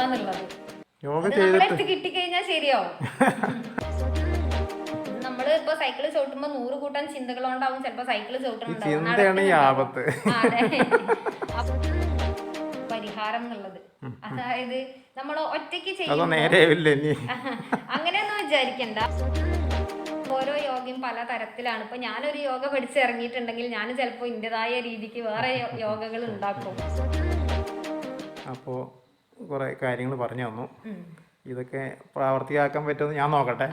എന്നുള്ളത്. യോഗ നമ്മളെടുത്ത് കിട്ടിക്കഴിഞ്ഞാൽ ശരിയാവും. നമ്മള് ഇപ്പൊ സൈക്കിള് ചവിട്ടുമ്പോ 100 കൂട്ടം ചിന്തകളോണ്ടാവും ചിലപ്പോ സൈക്കിള് ചവിട്ടുന്നുണ്ടാവും. പരിഹാരം എന്നുള്ളത് അതായത് നമ്മൾ ഒറ്റയ്ക്ക് ചെയ്യുമ്പോൾ അങ്ങനെയൊന്നും വിചാരിക്കണ്ട. ഓരോ യോഗയും പല തരത്തിലാണ്. ഇപ്പൊ ഞാനൊരു യോഗ പഠിച്ചിറങ്ങിയിട്ടുണ്ടെങ്കിൽ ഞാൻ ചിലപ്പോൾ ഇന്റേതായ രീതിക്ക് വേറെ യോഗകൾ ഉണ്ടാക്കും. അപ്പോൾ കുറെ കാര്യങ്ങൾ പറഞ്ഞു തന്നു. ഇതൊക്കെ പ്രാവർത്തികമാക്കാൻ പറ്റുമെന്ന് ഞാൻ നോക്കട്ടെ.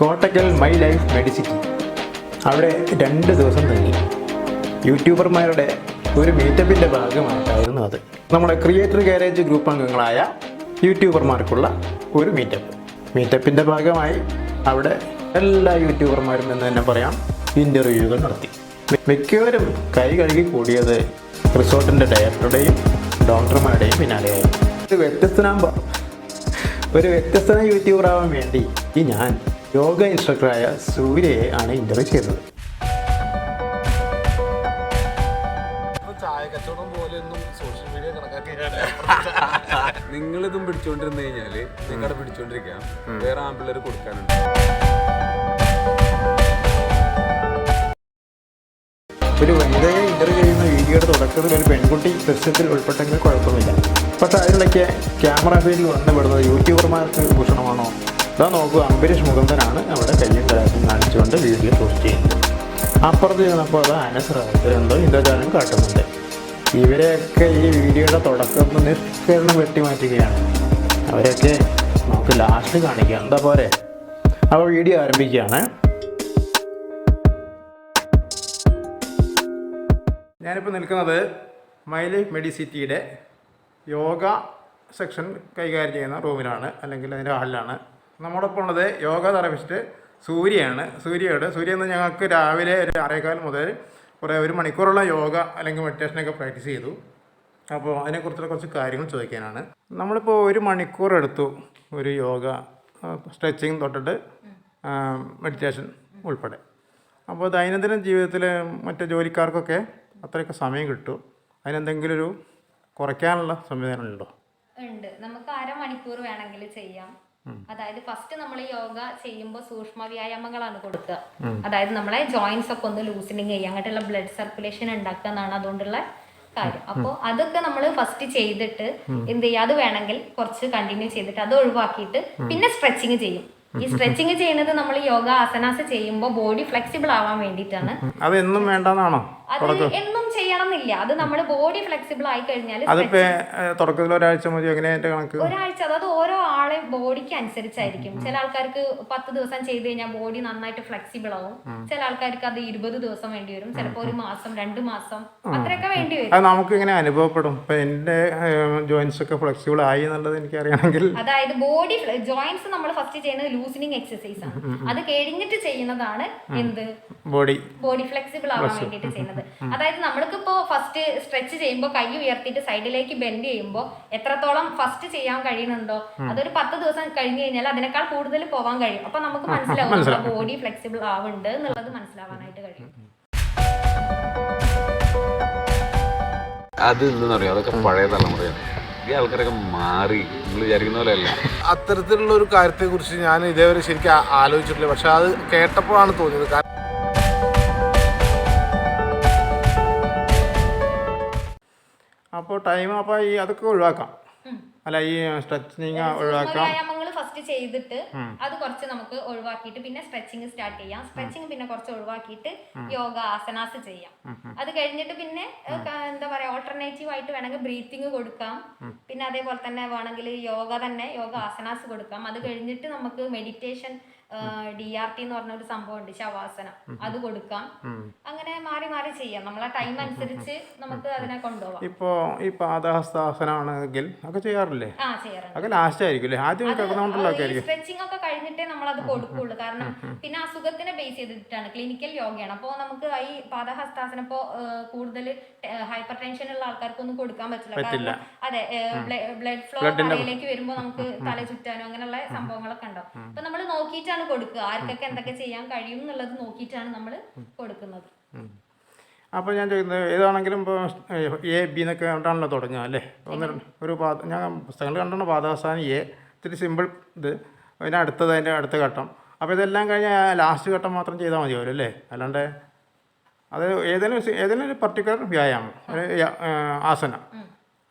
കോട്ടക്കൽ മൈ ലൈഫ് മെഡിസിറ്റി അവിടെ 2 ദിവസം തങ്ങി. യൂട്യൂബർമാരുടെ ഒരു മീറ്റപ്പിൻ്റെ ഭാഗമായിട്ടായിരുന്നു അത്. നമ്മുടെ ക്രിയേറ്റർ ഗാരേജ് ഗ്രൂപ്പ് അംഗങ്ങളായ യൂട്യൂബർമാർക്കുള്ള ഒരു മീറ്റപ്പിൻ്റെ ഭാഗമായി അവിടെ എല്ലാ യൂട്യൂബർമാരും എന്ന് തന്നെ പറയാം ഇൻ്റർവ്യൂകൾ നടത്തി. മിക്കവരും കൈ കഴുകി കൂടിയത് റിസോർട്ടിൻ്റെ ഡയറക്ടറുടെയും ഡോക്ടർമാരുടെയും പിന്നാലെയായി. ഒരു വ്യത്യസ്തന യൂട്യൂബർ ആവാൻ വേണ്ടി ഞാൻ യോഗ ഇൻസ്ട്രക്ടറായ സൂര്യയെ ആണ് ഇൻ്റർവ്യൂ ചെയ്തത്. ചായ കച്ചവടം പോലെയൊന്നും സോഷ്യൽ മീഡിയ കണക്കാക്കിയാണ്. നിങ്ങളിതും പിടിച്ചോണ്ടിരുന്നു കഴിഞ്ഞാല് നിങ്ങളുടെ പിടിച്ചോണ്ടിരിക്കാം, വേറെ ആമ്പിള്ളേർ കൊടുക്കാനുണ്ട്. ഒരു വനിതയെ ഇൻ്റർവ്യൂ ചെയ്യുന്ന വീഡിയോയുടെ തുടക്കത്തിൽ ഒരു പെൺകുട്ടി ദൃശ്യത്തിൽ ഉൾപ്പെട്ടെങ്കിൽ കുഴപ്പമില്ല. പക്ഷേ അതിലൊക്കെ ക്യാമറ ഫീൽഡിൽ വന്നുപെടുന്നത് യൂട്യൂബർമാർക്ക് ഭൂഷണമാണോ? ഇതാ നോക്കുക, അംബരീഷ് മുകുന്ദനാണ് അവിടെ കയ്യും കലാശം കാണിച്ചുകൊണ്ട് വീഡിയോ പോസ്റ്റ് ചെയ്യുന്നത്. അപ്പുറത്ത് ചെന്നപ്പോൾ അത് അനസ്രാന്തരന്തോ ഇന്ദ്രജാലം കാട്ടുന്നുണ്ട്. ഇവരെയൊക്കെ ഈ വീഡിയോയുടെ തുടക്കത്തിൽ നിഷ്കരണം വെട്ടിമാറ്റുകയാണ്. അവരെയൊക്കെ നമുക്ക് ലാസ്റ്റ് കാണിക്കാം, എന്താ പോരെ? അപ്പോൾ വീഡിയോ ആരംഭിക്കുകയാണ്. ഞാനിപ്പോൾ നിൽക്കുന്നത് മൈ ലൈഫ് മെഡിസിറ്റിയുടെ യോഗ സെക്ഷൻ കൈകാര്യം ചെയ്യുന്ന റൂമിലാണ്, അല്ലെങ്കിൽ അതിൻ്റെ ഹാളിലാണ്. നമ്മോടൊപ്പം ഉള്ളത് യോഗ തെറാപ്പിസ്റ്റ് സൂര്യയാണ്. സൂര്യ എന്ന് ഞങ്ങൾക്ക് രാവിലെ 6:15 മുതൽ ഒരു മണിക്കൂറുള്ള യോഗ അല്ലെങ്കിൽ മെഡിറ്റേഷനൊക്കെ പ്രാക്ടീസ് ചെയ്തു. അപ്പോൾ അതിനെക്കുറിച്ചുള്ള കുറച്ച് കാര്യങ്ങൾ ചോദിക്കാനാണ്. നമ്മളിപ്പോൾ 1 മണിക്കൂർ എടുത്തു ഒരു യോഗ സ്ട്രെച്ചിങ് തൊട്ടിട്ട് മെഡിറ്റേഷൻ ഉൾപ്പെടെ. അപ്പോൾ ദൈനംദിന ജീവിതത്തിൽ മറ്റ് ജോലിക്കാർക്കൊക്കെ അത്രയൊക്കെ സമയം കിട്ടും. അതിനെന്തെങ്കിലും ഒരു കുറയ്ക്കാനുള്ള സംവിധാനമുണ്ടോ? ഉണ്ട്. നമുക്ക് 1/2 മണിക്കൂർ വേണമെങ്കിൽ ചെയ്യാം. അതായത് ഫസ്റ്റ് നമ്മൾ യോഗ ചെയ്യുമ്പോൾ സൂക്ഷ്മ വ്യായാമങ്ങളാണ് കൊടുക്കുക. അതായത് നമ്മളെ ജോയിന്റ്സ് ഒക്കെ ഒന്ന് ലൂസനിങ് ചെയ്യുക, അങ്ങോട്ടുള്ള ബ്ലഡ് സർക്കുലേഷൻ ഉണ്ടാക്കുക എന്നാണ് അതുകൊണ്ടുള്ള കാര്യം. അപ്പോൾ അതൊക്കെ നമ്മൾ ഫസ്റ്റ് ചെയ്തിട്ട് എന്ത് ചെയ്യുക, അത് വേണമെങ്കിൽ കുറച്ച് കണ്ടിന്യൂ ചെയ്തിട്ട് അത് ഒഴിവാക്കിയിട്ട് പിന്നെ സ്ട്രെച്ചിങ് ചെയ്യും. ഈ സ്ട്രെച്ചിങ് ചെയ്യുന്നത് നമ്മൾ യോഗ ആസനാസ് ചെയ്യുമ്പോൾ ബോഡി ഫ്ലെക്സിബിൾ ആവാൻ വേണ്ടിയിട്ടാണ്. അത് എന്നും വേണ്ടെന്നാണോ? അത് എന്നും ചെയ്യണമെന്നില്ല. അത് നമ്മൾ ബോഡി ഫ്ലെക്സിബിൾ ആയി കഴിഞ്ഞാൽ തുടക്കത്തിൽ ഒരാഴ്ച മതി. ഒരാഴ്ച, അതായത് ഓരോ ആളെ ബോഡിക്ക് അനുസരിച്ചായിരിക്കും. ചില ആൾക്കാർക്ക് 10 ദിവസം ചെയ്ത് കഴിഞ്ഞാൽ ബോഡി നന്നായിട്ട് ഫ്ലെക്സിബിൾ ആവും. ചില ആൾക്കാർക്ക് അത് 20 ദിവസം വേണ്ടി വരും. ചിലപ്പോൾ 1 മാസം 2 മാസം അത്രയൊക്കെ വേണ്ടി വരും. നമുക്ക് ഇങ്ങനെ അനുഭവപ്പെടും. എന്റെ ജോയിന്റ്സ് ഒക്കെ ഫ്ലെക്സിബിൾ ആയി എന്നുള്ളത് എനിക്ക് അറിയണമെങ്കിൽ, അതായത് ബോഡി ജോയിന്റ്സ് നമ്മൾ ഫസ്റ്റ് ചെയ്യുന്നത് ലൂസനിങ് എക്സസൈസ് ആണ്. അത് കഴിഞ്ഞിട്ട് ചെയ്യുന്നതാണ് എന്ത്, ബോഡി ഫ്ലെക്സിബിൾ ആവാൻ വേണ്ടിയിട്ട് ചെയ്യുന്നത്. അതായത് നമ്മൾക്കിപ്പോ ഫസ്റ്റ് സ്ട്രെച്ച് ചെയ്യുമ്പോൾ കൈ ഉയർത്തിയിട്ട് സൈഡിലേക്ക് ബെൻഡ് ചെയ്യുമ്പോൾ എത്രത്തോളം ഫസ്റ്റ് ചെയ്യാൻ കഴിയുന്നുണ്ടോ, അതൊരു 10 ദിവസം കഴിഞ്ഞു കഴിഞ്ഞാൽ അതിനേക്കാൾ കൂടുതൽ പോവാൻ കഴിയും. അപ്പൊ നമുക്ക് മനസ്സിലാവും ബോഡി ഫ്ലെക്സിബിൾ ആവുന്നുണ്ട് എന്നുള്ളത് മനസ്സിലാവാനായിട്ട് കഴിയും. അത് എന്താണെന്നറിയാം, അതൊക്കെ പഴയ തലമുറയാണ്. ഈ ആൾക്കാരൊക്കെ മാറി, നിങ്ങൾ വിചാരിക്കുന്ന പോലെ അല്ല. അത്തരത്തിലുള്ള ഒരു കാര്യത്തെക്കുറിച്ച് ഞാൻ ഇതേവരെ ശരിക്കും ആലോചിച്ചിട്ടില്ല. പക്ഷെ അത് കേട്ടപ്പോഴാണ് തോന്നിയത്. അപ്പോൾ ടൈം അപ്പോൾ ഈ അതൊക്കെ ഒഴിവാക്കാം, അല്ല ഈ സ്ട്രെച്ചിങ് ഒഴിവാക്കാം. ഫസ്റ്റ് ചെയ്തിട്ട് അത് കുറച്ച് നമുക്ക് ഒഴിവാക്കിയിട്ട് പിന്നെ സ്ട്രെച്ചിങ് സ്റ്റാർട്ട് ചെയ്യാം. സ്ട്രെച്ചിങ് പിന്നെ കുറച്ച് ഒഴിവാക്കിയിട്ട് യോഗ ആസനാസ് ചെയ്യാം. അത് കഴിഞ്ഞിട്ട് പിന്നെ എന്താ പറയാ, ഓൾട്ടർനേറ്റീവ് ആയിട്ട് വേണമെങ്കിൽ ബ്രീത്തിങ് കൊടുക്കാം. പിന്നെ അതേപോലെ തന്നെ വേണമെങ്കിൽ യോഗ ആസനാസ് കൊടുക്കാം. അത് കഴിഞ്ഞിട്ട് നമുക്ക് മെഡിറ്റേഷൻ DRT എന്ന് പറഞ്ഞ ഒരു സംഭവം ഉണ്ട്, ശവാസനം, അത് കൊടുക്കാം. അങ്ങനെ മാറി മാറി ചെയ്യാം. നമ്മളെ ടൈം അനുസരിച്ച് നമുക്ക് അതിനെ കൊണ്ടുപോകാം. ഇപ്പോ ഈ പാദഹസ്താസനാണെങ്കിൽ ഒക്കെ ചെയ്യാറില്ലേ? ചെയ്യാറുണ്ട്. ലാസ്റ്റ് ആയിരിക്കും ആദ്യം സ്ട്രെച്ചിങ് ഒക്കെ കഴിഞ്ഞിട്ടേ നമ്മൾ അത് കൊടുക്കുള്ളൂ. കാരണം പിന്നെ അസുഖത്തിനെ ബേസ് ചെയ്തിട്ടാണ്, ക്ലിനിക്കൽ യോഗയാണ്. അപ്പോൾ നമുക്ക് ഈ പാദഹസ്താസനം ഇപ്പോ കൂടുതൽ ഹൈപ്പർ ടെൻഷൻ ഉള്ള ആൾക്കാർക്കൊന്നും കൊടുക്കാൻ പറ്റില്ല. അതെ, ബ്ലഡ് ഫ്ലോ തലയിലേക്ക് വരുമ്പോൾ നമുക്ക് തല ചുറ്റാനോ അങ്ങനെയുള്ള സംഭവങ്ങളൊക്കെ ഉണ്ടാവും. അപ്പൊ നമ്മൾ നോക്കിയിട്ടാണ് കൊടുക്കുക, ആർക്കൊക്കെ എന്തൊക്കെ ചെയ്യാൻ കഴിയും എന്നുള്ളത് നോക്കിയിട്ടാണ് നമ്മൾ കൊടുക്കുന്നത്. അപ്പോൾ ഞാൻ ചോദിക്കുന്നത് ഏതാണെങ്കിലും ഇപ്പോൾ എ ബി എന്നൊക്കെ കണ്ടാണല്ലോ തുടങ്ങുക അല്ലേ? ഒരു ഞാൻ പുസ്തകങ്ങൾ കണ്ടാണ് പാദാവസാനം എ, ഇത്തിരി സിമ്പിൾ ഇത്, അതിന് അടുത്തത് അതിൻ്റെ അടുത്ത ഘട്ടം. അപ്പോൾ ഇതെല്ലാം കഴിഞ്ഞ് ലാസ്റ്റ് ഘട്ടം മാത്രം ചെയ്താൽ മതിയാവില്ല അല്ലേ? അല്ലാണ്ട് അത് ഏതെങ്കിലും ഒരു പർട്ടിക്കുലർ വ്യായാമം, ഒരു ആസനം,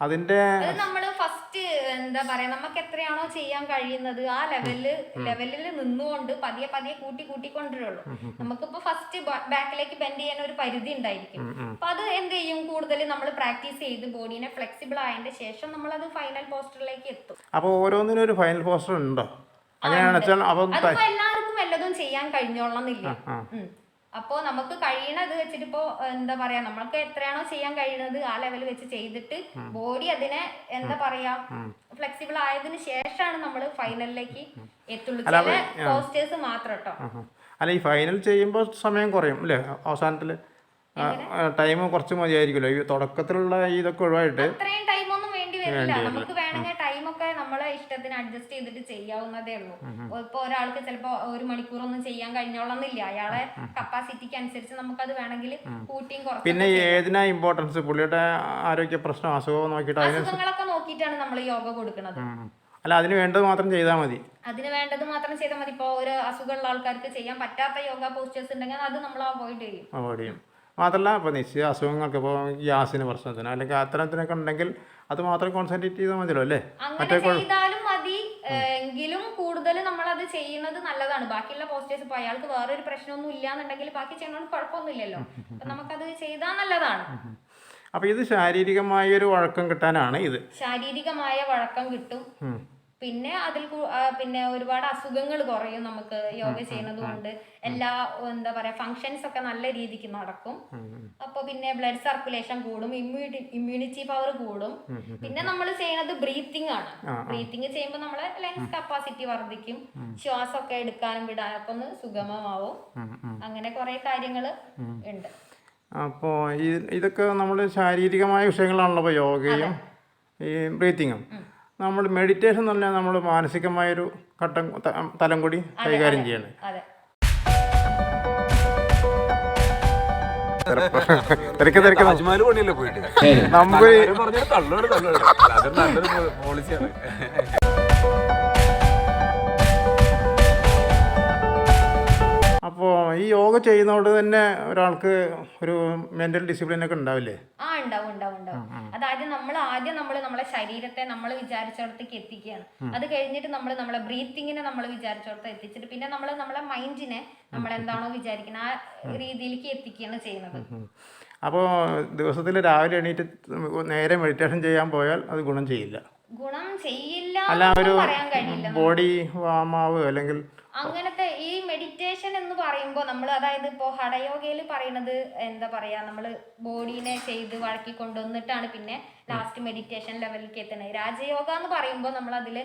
അതിൻ്റെ നമ്മള് ഫസ്റ്റ് എന്താ പറയാ, നമുക്ക് എത്രയാണോ ചെയ്യാൻ കഴിയുന്നത് ആ ലെവലിൽ നിന്നുകൊണ്ട് പതിയെ പതിയെ കൂട്ടിക്കൊണ്ടിരുള്ളൂ. നമുക്കിപ്പോ ഫസ്റ്റ് ബാക്കിലേക്ക് ബെൻഡ് ചെയ്യാൻ ഒരു പരിധി ഉണ്ടായിരിക്കും. അപ്പൊ അത് എന്ത് ചെയ്യും, കൂടുതൽ നമ്മൾ പ്രാക്ടീസ് ചെയ്ത് ബോഡീനെ ഫ്ലെക്സിബിൾ ആയതിന്റെ ശേഷം നമ്മൾ അത് ഫൈനൽ പോസ്റ്ററിലേക്ക് എത്തും. അപ്പോൾ ഓരോന്നിനും ഒരു ഫൈനൽ പോസ്റ്റർ ഉണ്ടോ? അങ്ങനെയാണെന്ന് വെച്ചാൽ അതിപ്പോ എല്ലാവർക്കും വല്ലതും ചെയ്യാൻ കഴിഞ്ഞോളന്നില്ല. അപ്പോൾ നമുക്ക് കഴിയണത് വെച്ചിട്ട് ഇപ്പോൾ എന്താ പറയാ, നമ്മൾക്ക് എത്രയാണോ ചെയ്യാൻ കഴിയുന്നത് ആ ലെവൽ വെച്ച് ചെയ്തിട്ട് ബോഡി അതിനെ എന്താ പറയാ ഫ്ലെക്സിബിൾ ആയതിനു ശേഷമാണ് നമ്മൾ ഫൈനലിലേക്ക് എത്തുള്ളൂ. ചില പോസ്റ്റേഴ്സ് മാത്രം കേട്ടോ. അല്ല, ഈ ഫൈനൽ ചെയ്യുമ്പോൾ സമയം കുറയും അല്ലേ? അവസാനത്തിൽ ടൈം കുറച്ച് മതിയായിരിക്കുമല്ലോ. ഈ തുടക്കത്തിലുള്ള ഇതൊക്കെ ഒഴിവായിട്ട് അത്രയും ടൈമൊന്നും വേണ്ടി വരില്ല. നമുക്ക് വേണമെങ്കിൽ ടൈമൊക്കെ നമ്മളെ ഇഷ്ടത്തിന് അഡ്ജസ്റ്റ് ചെയ്തിട്ട് ചെയ്യാവുന്നതേ ഉള്ളൂ. ഇപ്പൊ ഒരാൾക്ക് ചിലപ്പോ 1 മണിക്കൂറൊന്നും ചെയ്യാൻ കഴിഞ്ഞോളന്നില്ല. അയാളെ കപ്പാസിറ്റിക്ക് അനുസരിച്ച് നമുക്കത് വേണമെങ്കിൽ കൂട്ടിയും കുറച്ചും. പിന്നെ ഏതിനാ ഇമ്പോർട്ടൻസ്? പുള്ളിയുടെ ആരോഗ്യ പ്രശ്നം, അസുഖം നോക്കിയിട്ട് അസുഖങ്ങളൊക്കെ നോക്കിയിട്ടാണ് നമ്മൾ യോഗ കൊടുക്കുന്നത്. അല്ല, അതിന് വേണ്ടത് മാത്രം ചെയ്താൽ മതി. അതിന് വേണ്ടത് മാത്രം ചെയ്താൽ മതി. ഇപ്പോൾ ഒരു അസുഖമുള്ള ആൾക്കാർക്ക് ചെയ്യാൻ പറ്റാത്ത യോഗ പോസ്റ്റേഴ്സ് ഉണ്ടെങ്കിൽ അത് നമ്മൾ അവോയ്ഡ് ചെയ്യും. മാത്രമല്ല ഇപ്പോൾ നിശ്ചയ അസുഖങ്ങൾക്ക്, ഇപ്പോൾ ഗ്യാസിന് പ്രശ്നത്തിന് അല്ലെങ്കിൽ അത്തരത്തിനൊക്കെ ഉണ്ടെങ്കിൽ അത് മാത്രം കോൺസെൻട്രേറ്റ് ചെയ്താൽ മതിയല്ലോ അല്ലേ? അങ്ങനെ ചെയ്താലും മതി. എങ്കിലും കൂടുതൽ നമ്മൾ അത് ചെയ്യുന്നത് നല്ലതാണ്. ബാക്കിയുള്ള പോസ്റ്റേഴ്സ് ഇപ്പോൾ അയാൾക്ക് വേറൊരു പ്രശ്നമൊന്നും ഇല്ലാന്നുണ്ടെങ്കിൽ ബാക്കി ചെയ്യണമെന്ന് കുഴപ്പമൊന്നുമില്ലല്ലോ. അപ്പം നമുക്കത് ചെയ്താൽ നല്ലതാണ്. അപ്പോൾ ഇത് ശാരീരികമായ ഒരു വഴക്കം കിട്ടാനാണ് ഇത്. ശാരീരികമായ വഴക്കം കിട്ടും. പിന്നെ പിന്നെ ഒരുപാട് അസുഖങ്ങൾ കുറയും നമുക്ക് യോഗ ചെയ്യുന്നത് കൊണ്ട്. എല്ലാ എന്താ പറയാ ഫങ്ഷൻസ് ഒക്കെ നല്ല രീതിക്ക് നടക്കും. അപ്പൊ പിന്നെ ബ്ലഡ് സർക്കുലേഷൻ കൂടും, ഇമ്മ്യൂണിറ്റി പവർ കൂടും. പിന്നെ നമ്മൾ ചെയ്യുന്നത് ബ്രീത്തിങ് ആണ്. ബ്രീത്തിങ് ചെയ്യുമ്പോൾ നമ്മളെ ലങ്സ് കപ്പാസിറ്റി വർദ്ധിക്കും, ശ്വാസമൊക്കെ എടുക്കാനും വിടാനൊക്കെ ഒന്ന് സുഗമമാവും. അങ്ങനെ കുറെ കാര്യങ്ങൾ ഉണ്ട്. അപ്പോൾ ഇതൊക്കെ നമ്മൾ ശാരീരികമായ വിഷയങ്ങളാണല്ലോ. ഇപ്പോൾ യോഗയും ഈ ബ്രീത്തിങ്ങും. നമ്മൾ മെഡിറ്റേഷൻ എന്ന് പറഞ്ഞാൽ നമ്മൾ മാനസികമായൊരു തലം കൂടി കൈകാര്യം ചെയ്യണം. അപ്പോൾ ഈ യോഗ ചെയ്യുന്നതുകൊണ്ട് തന്നെ ഒരാൾക്ക് ഒരു മെന്റൽ ഡിസിപ്ലിൻ ഒക്കെ ഉണ്ടാവില്ലേ? ഉണ്ടാവും. അതായത് ആദ്യം നമ്മളെ ശരീരത്തെ നമ്മൾ വിചാരിച്ചിടത്തേക്ക് എത്തിക്കുകയാണ്. അത് കഴിഞ്ഞിട്ട് നമ്മളെ ബ്രീത്തിങ്ങിനെ നമ്മൾ വിചാരിച്ചിടത്ത് എത്തിച്ചിട്ട് പിന്നെ നമ്മളെ മൈൻഡിനെ നമ്മൾ എന്താണോ വിചാരിക്കുന്നത് ആ രീതിയിലേക്ക് എത്തിക്കുകയാണ് ചെയ്യുന്നത്. അപ്പോൾ ദിവസത്തിൽ രാവിലെ എണീറ്റ് നേരെ മെഡിറ്റേഷൻ ചെയ്യാൻ പോയാൽ അത് ഗുണം ചെയ്യില്ല അല്ല, പറയാൻ കഴിയില്ല. ബോഡി വാമാവ് അല്ലെങ്കിൽ അങ്ങനത്തെ ഈ മെഡിറ്റേഷൻ എന്ന് പറയുമ്പോൾ നമ്മൾ അതായത് ഇപ്പോൾ ഹഠയോഗയിൽ പറയുന്നത് എന്താ പറയാ, നമ്മൾ ബോഡീനെ ചെയ്ത് വഴക്കി കൊണ്ടുവന്നിട്ടാണ് പിന്നെ ലാസ്റ്റ് മെഡിറ്റേഷൻ ലെവലിലേക്ക് എത്തുന്നത്. രാജയോഗ എന്ന് പറയുമ്പോൾ നമ്മൾ അതിൽ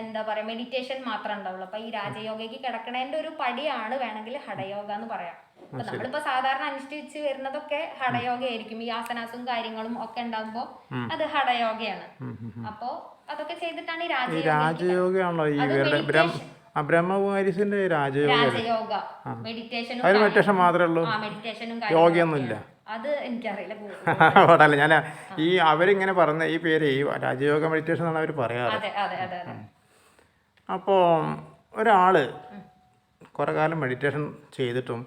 എന്താ പറയാ മെഡിറ്റേഷൻ മാത്രമേ ഉണ്ടാവുള്ളൂ. അപ്പൊ ഈ രാജയോഗയ്ക്ക് കിടക്കണേന്റെ ഒരു പടിയാണ് വേണമെങ്കിൽ ഹഠയോഗ എന്ന് പറയാം. അപ്പൊ നമ്മളിപ്പോ സാധാരണ അനുഷ്ഠിച്ച് വരുന്നതൊക്കെ ഹഠയോഗയായിരിക്കും. ഈ ആസനാസും കാര്യങ്ങളും ഒക്കെ ഉണ്ടാകുമ്പോ അത് ഹഠയോഗയാണ്. അപ്പോ അതൊക്കെ ചെയ്തിട്ടാണ് ഈ രാജയോഗയാണല്ലോ ഈ ബ്രഹ്മകുമാരീസിന്റെ രാജയോഗ. മെഡിറ്റേഷൻ മാത്രമേ ഉള്ളൂ, യോഗയൊന്നുമില്ല. അത് എനിക്കറിയില്ല. അതല്ല, ഞാൻ ഈ അവരിങ്ങനെ പറഞ്ഞ ഈ പേര് ഈ രാജയോഗ മെഡിറ്റേഷൻ എന്നാണ് അവർ പറയാറ്. അപ്പോൾ ഒരാള് കുറെ കാലം മെഡിറ്റേഷൻ ചെയ്തിട്ടും